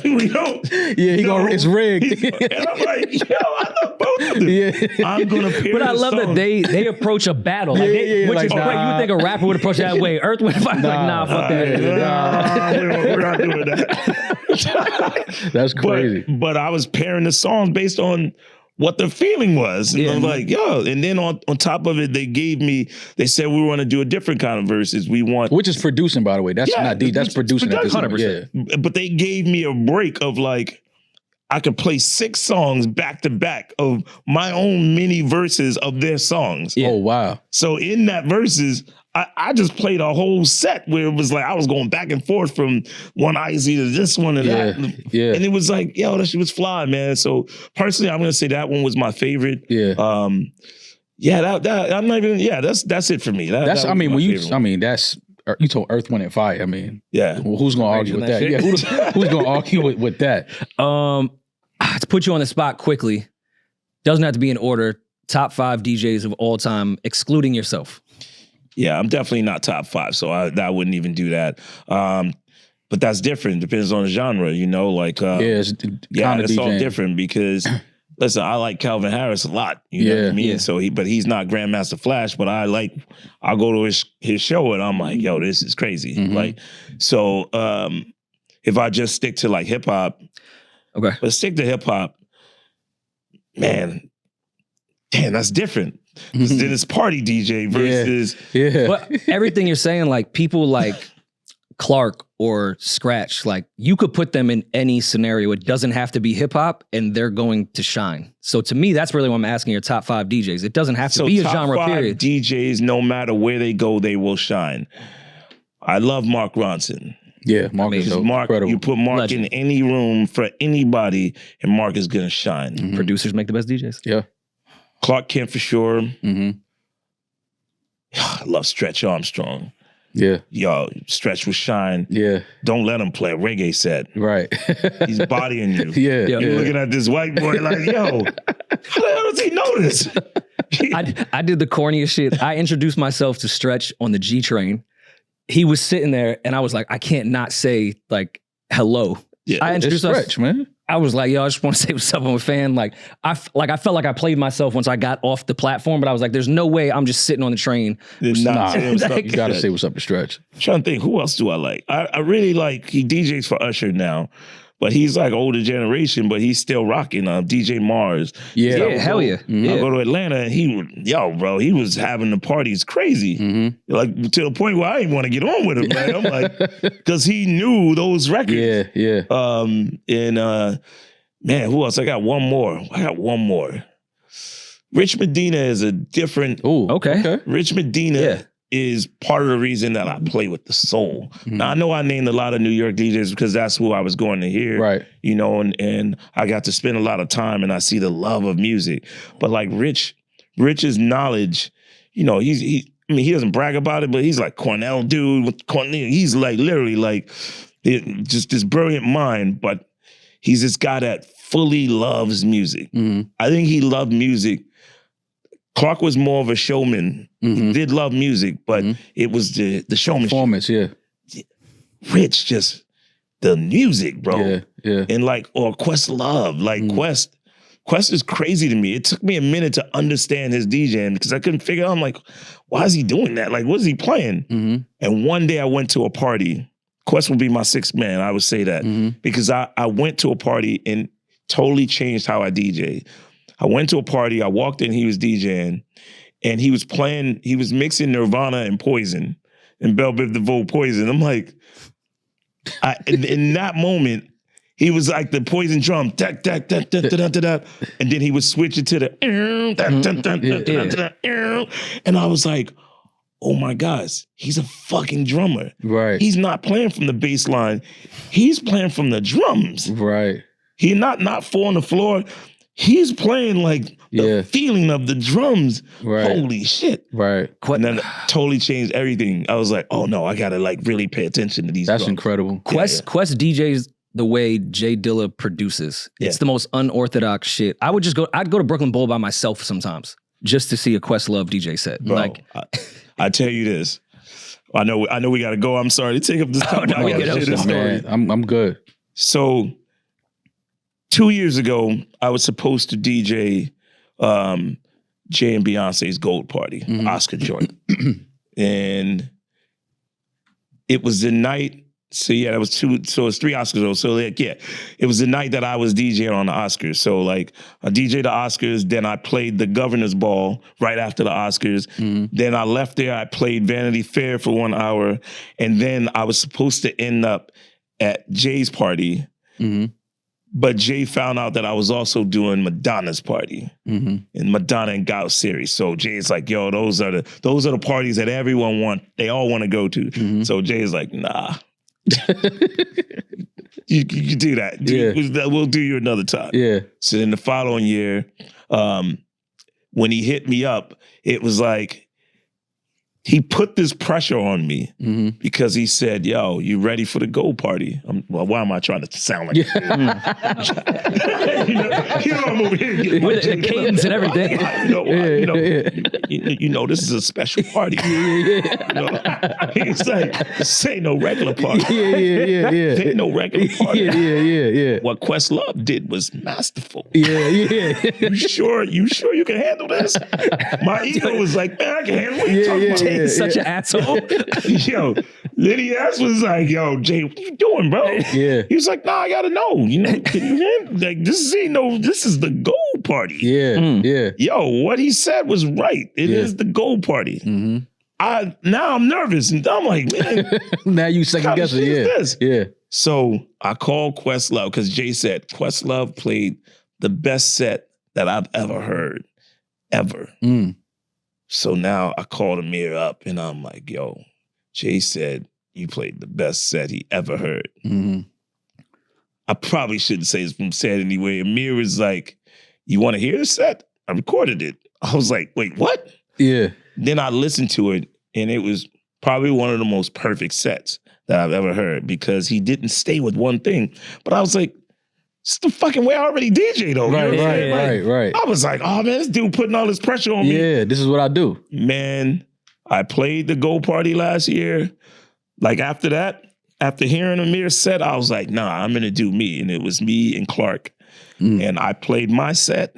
We don't. Yeah, it's rigged. And I'm like, yo, I love both of them. Yeah. I'm gonna pair. But I love that they approch a battle. Like which like, is great. You would think a rapper would approach that way. Earth, Wind, Fire. Like, nah, fuck that. We're not doing that. That's crazy. But I was pairing the songs based on what the feeling was. And I was like, yo. And then on top of it, they said we want to do a different kind of verses. Which is producing, by the way. That's not deep. That's producing at this 100%. Yeah. But they gave me a break of like, I could play 6 songs back to back of my own mini verses of their songs. Yeah. Oh, wow. So in that verses, I just played a whole set where it was like I was going back and forth from one Isley to this one and that. Yeah. And it was like, yo, that shit was fly, man. So personally, I'm gonna say that one was my favorite. Yeah. I'm not even. Yeah, that's it for me. That's. I mean, when you. I mean, that's. You told Earth, Wind, and Fire. I mean, yeah. Well, who's gonna argue with that? Yeah. Who's gonna argue with that? To put you on the spot quickly, doesn't have to be in order. Top 5 DJs of all time, excluding yourself. Yeah, I'm definitely not top 5, so I wouldn't even do that. But that's different. Depends on the genre, like. It's all different because, listen, I like Calvin Harris a lot. You know what I mean? Yeah. So but he's not Grandmaster Flash, but I'll go to his show and I'm like, yo, this is crazy. Like, so if I just stick to like hip hop, okay, but stick to hip hop, man, damn, that's different. Then it's party DJ versus But everything you're saying, like people like Clark or Scratch, like you could put them in any scenario. It doesn't have to be hip hop, and they're going to shine. So to me, that's really what I'm asking your top 5 DJs. It doesn't have to be a genre. Top 5 period. DJs, no matter where they go, they will shine. I love Mark Ronson. Yeah, Mark is incredible. You put Mark in any room for anybody, and Mark is gonna shine. Producers make the best DJs. Yeah. Clark Kent for sure. I love Stretch Armstrong. Yeah. Yo, Stretch will shine. Yeah. Don't let him play a reggae set. Right. He's bodying you. Yeah. You're looking at this white boy like, yo, how the hell does he know this? I did the corniest shit. I introduced myself to Stretch on the G train. He was sitting there and I was like, I can't not say like hello. Yeah. I introduced Stretch, man. I was like, yo, I just want to say what's up. I'm a fan. Like I felt like I played myself once I got off the platform, but I was like, there's no way I'm just sitting on the train. You got to say what's up to Stretch. I'm trying to think, who else do I like? I really like, he DJs for Usher now, but he's like older generation, but he's still rocking DJ Mars. Yeah, hell yeah. I go to Atlanta and he was having the parties crazy. Like to the point where I didn't want to get on with him, man. I'm like, because he knew those records. Man, who else? I got one more. Rich Medina is a different. Oh, okay. Rich Medina is part of the reason that I play with the soul. Now, I know I named a lot of New York DJs because that's who I was going to hear. Right. You know, and I got to spend a lot of time and I see the love of music. But like Rich's knowledge, you know, he doesn't brag about it, but he's like Cornell dude with Cornell. He's like literally like just this brilliant mind, but he's this guy that fully loves music. I think he loved music. Clark was more of a showman. He did love music, but it was the showmanship. Performance, yeah. Rich, just the music, bro. Yeah. And like, or Questlove, like Quest is crazy to me. It took me a minute to understand his DJing because I couldn't figure out, I'm like, why is he doing that? Like, what is he playing? And one day I went to a party. Quest would be my sixth man, I would say that. Because I went to a party and totally changed how I DJ. I went to a party, I walked in, he was DJing, and he was mixing Nirvana and Poison, and Belle Biv DeVoe Poison. I'm like, in that moment, he was like the Poison drum, and then he would switch it to the, and I was like, oh my gosh, he's a fucking drummer. Right. He's not playing from the bass line, he's playing from the drums. Right. He not four on the floor. He's playing like the feeling of the drums. Right. Holy shit. Right. And then it totally changed everything. I was like, oh no, I gotta like really pay attention to these That's drums. incredible. Quest DJs the way Jay Dilla produces. It's the most unorthodox shit. I'd go to Brooklyn Bowl by myself sometimes just to see a Questlove DJ set. Bro, like I tell you this. I know we gotta go. I'm sorry to take up this time. I'm good. So 2 years ago, I was supposed to DJ Jay and Beyonce's Gold Party, Oscar joint. And it was the night, so it was 3 Oscars. So like, it was the night that I was DJing on the Oscars. So like I DJed the Oscars, then I played the Governor's Ball right after the Oscars. Then I left there, I played Vanity Fair for 1 hour. And then I was supposed to end up at Jay's party. But Jay found out that I was also doing Madonna's party in Madonna and Gout series. So Jay's like, yo, those are the parties that everyone they all want to go to. So Jay's like, nah. you do that. We'll do you another time. Yeah. So then the following year, when he hit me up, it was like, he put this pressure on me because he said, yo, you ready for the Gold Party? Well, why am I trying to sound like that? I'm over here with the cadence and everything. You know, this is a special party. He's like, this ain't no regular party. This ain't no regular party. What Questlove did was masterful. You sure you can handle this? My ego was like, man, I can handle it. Such an asshole. Yo, Liddy S was like, yo, Jay, what you doing, bro? Yeah. He was like, nah, I gotta know. You know, like this is the Gold Party. Yeah. Yo, what he said was right. It is the Gold Party. Now I'm nervous and I'm like, man. Now you second guessing. Yeah. So I called Questlove because Jay said Questlove played the best set that I've ever heard. Ever. So now I called Amir up and I'm like, yo, Jay said you played the best set he ever heard. I probably shouldn't say it's from set anyway. Amir was like, you want to hear the set? I recorded it. I was like, wait, what? Yeah. Then I listened to it and it was probably one of the most perfect sets that I've ever heard because he didn't stay with one thing. But I was like, it's the fucking way I already DJ though. Right. I was like, oh man, this dude putting all this pressure on me. Yeah, this is what I do. Man, I played the Gold Party last year. Like after that, after hearing Amir's set, I was like, nah, I'm gonna do me. And it was me and Clark. And I played my set.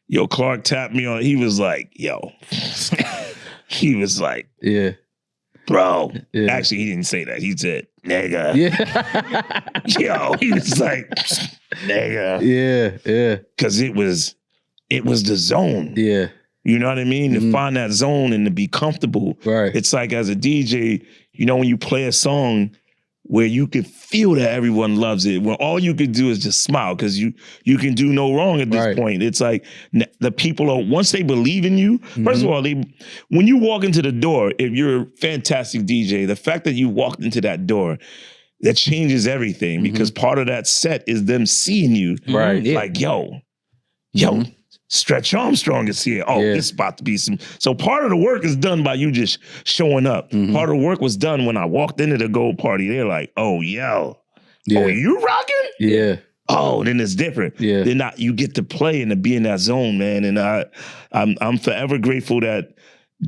Yo, Clark tapped me on, he was like, yo. He was like, yeah. Bro. Yeah. Actually, he didn't say that. He said, nigga. Yeah. Yo, he was like, nigga. Yeah. Cause it was the zone. Yeah. You know what I mean? To find that zone and to be comfortable. Right. It's like as a DJ, you know, when you play a song where you can feel that everyone loves it, when all you can do is just smile because you can do no wrong at this point. It's like the people are, once they believe in you, first of all, when you walk into the door, if you're a fantastic DJ, the fact that you walked into that door, that changes everything because part of that set is them seeing you. Right. Like, yo, Stretch Armstrong is here. Oh, this is about to be some. So part of the work is done by you just showing up. Part of the work was done when I walked into the gold party. They're like, oh, yo. Oh, you rocking? Yeah. Oh, then it's different. Yeah. Then you get to play and to be in that zone, man. And I'm forever grateful that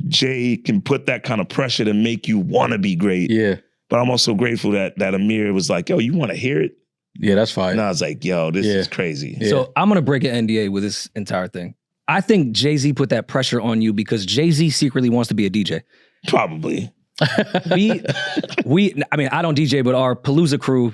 Jay can put that kind of pressure to make you want to be great. Yeah. But I'm also grateful that Amir was like, yo, you want to hear it? Yeah, that's fine. And I was like, yo, this is crazy. Yeah. So I'm going to break an NDA with this entire thing. I think Jay-Z put that pressure on you because Jay-Z secretly wants to be a DJ. Probably. I mean, I don't DJ, but our Palooza crew,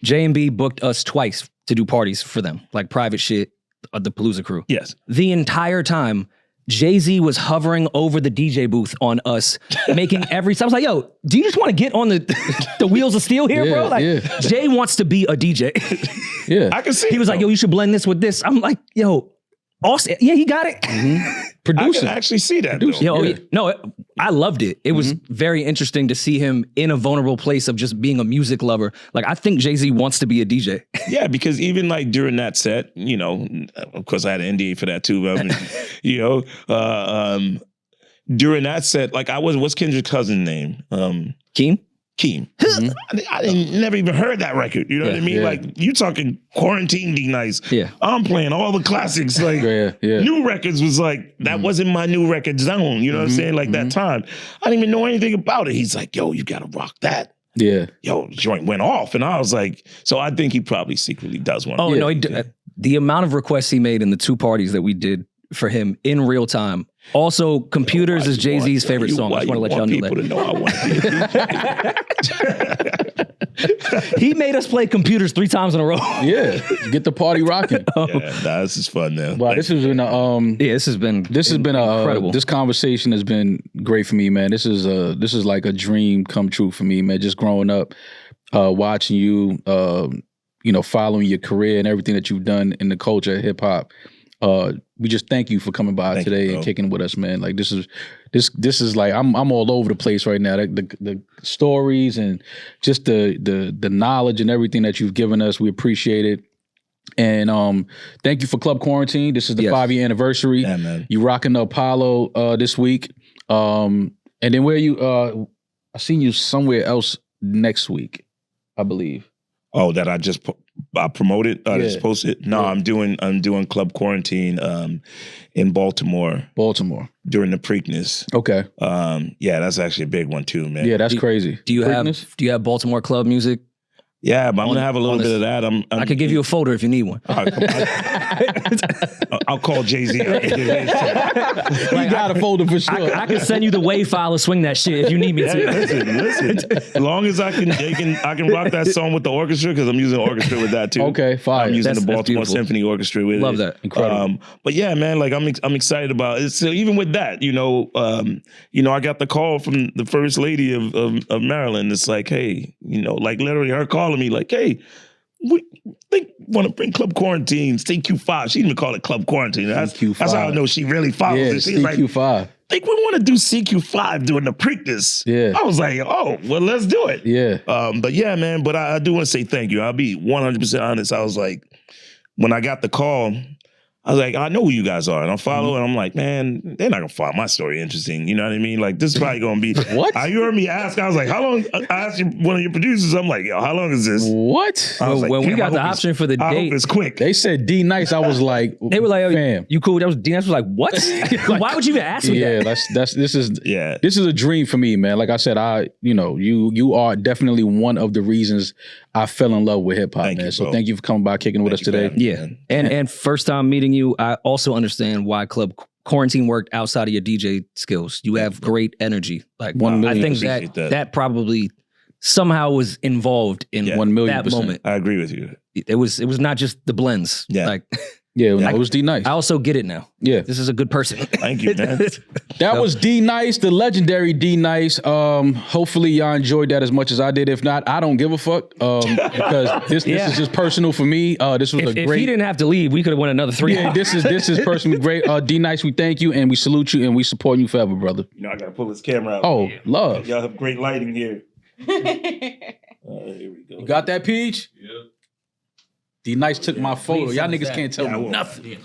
J&B booked us twice to do parties for them, like private shit of the Palooza crew. Yes. The entire time, Jay-Z was hovering over the DJ booth on us, making every time. I was like, yo, do you just want to get on the wheels of steel here, bro? Like, Jay wants to be a DJ. Yeah. I can see He was like, yo, you should blend this with this. I'm like, yo, Austin, yeah, he got it. Producing. I can actually see that. No, I loved it. It was very interesting to see him in a vulnerable place of just being a music lover. Like, I think Jay-Z wants to be a DJ. Yeah, because even like during that set, you know, of course I had an NDA for that too. But I mean, you know, during that set, like what's Kendra's cousin's name? Keem. I never even heard that record. You know what I mean? Yeah. Like, you talking Quarantine D-Nice. Yeah. I'm playing all the classics. Like, new records was like, that wasn't my new record zone. You know what I'm saying? Like, that time. I didn't even know anything about it. He's like, yo, you got to rock that. Yeah. Yo, joint went off. And I was like, so I think he probably secretly does want to. Oh, no, the amount of requests he made in the 2 parties that we did for him in real time. Also, Computers is Jay-Z's favorite song. I just want to let y'all know that. To know I want to be He made us play Computers 3 times in a row. Yeah, get the party rocking. This is fun now. Wow, this has been this has been incredible. This conversation has been great for me, man. This is like a dream come true for me, man. Just growing up, watching you, you know, following your career and everything that you've done in the culture of hip hop. We just thank you for coming by today and kicking with us, man. Like this is like I'm all over the place right now. The stories and just the knowledge and everything that you've given us, we appreciate it. And thank you for Club Quarantine. This is the 5-year anniversary. Yeah, man. You rocking the Apollo this week. And then where you I seen you somewhere else next week, I believe. Oh, that I just promoted, just posted. No, I'm doing Club Quarantine in Baltimore. During the Preakness. Okay. Yeah, that's actually a big one too, man. Yeah, that's crazy. Do you have Baltimore club music? Yeah, but I'm gonna have a little bit of that. I could give you a folder if you need one. I'll call Jay-Z. You got a folder for sure. I can send you the WAV file and swing that shit if you need me to. Listen. As long as I can rock that song with the orchestra because I'm using orchestra with that too. Okay, fine. I'm using the Baltimore Symphony Orchestra with it. Love that. Incredible. But yeah, man, like I'm excited about it. So even with that, you know, I got the call from the First Lady of Maryland. It's like, hey, you know, like literally her calling me like, hey, we want to bring Club Quarantine, CQ5. She didn't even call it Club Quarantine. That's how I know she really follows it. She's CQ5. like, think we want to do CQ5 during the Preakness. Yeah. I was like, oh, well, let's do it. Yeah. But yeah, man, but I do want to say thank you. I'll be 100% honest. I was like, when I got the call, I was like, I know who you guys are. And I'm following. I'm like, man, they're not going to find my story interesting. You know what I mean? Like, this is probably going to be. What? You heard me ask. I was like, how long? I asked one of your producers. I'm like, yo, how long is this? What? When we got the option for the date. I hope it's quick. They said D-Nice. I was like, they were like, oh, fam. You cool? That was D-Nice was like, what? Like, why would you even ask me that? This is a dream for me, man. Like I said, you are definitely one of the reasons I fell in love with hip hop, man. So thank you for coming by, kicking with us today. Yeah. And first time meeting you, I also understand why Club Quarantine worked outside of your DJ skills. You have great energy. Like, I think that probably somehow was involved in 1,000,000%. that moment. I agree with you. It was not just the blends. Yeah. Like, it was D-Nice. I also get it now. Yeah. This is a good person. Thank you, man. That was D-Nice, the legendary D-Nice. Hopefully y'all enjoyed that as much as I did. If not, I don't give a fuck. Because this is just personal for me. This was if he didn't have to leave, we could have won another 3 hours. This is personally great. D-Nice, we thank you and we salute you and we support you forever, brother. You know, I gotta pull this camera out. Oh, love. Y'all have great lighting here. Here we go. You got that, Peach? Yeah. D-Nice took my photo. Y'all niggas can't tell me nothing.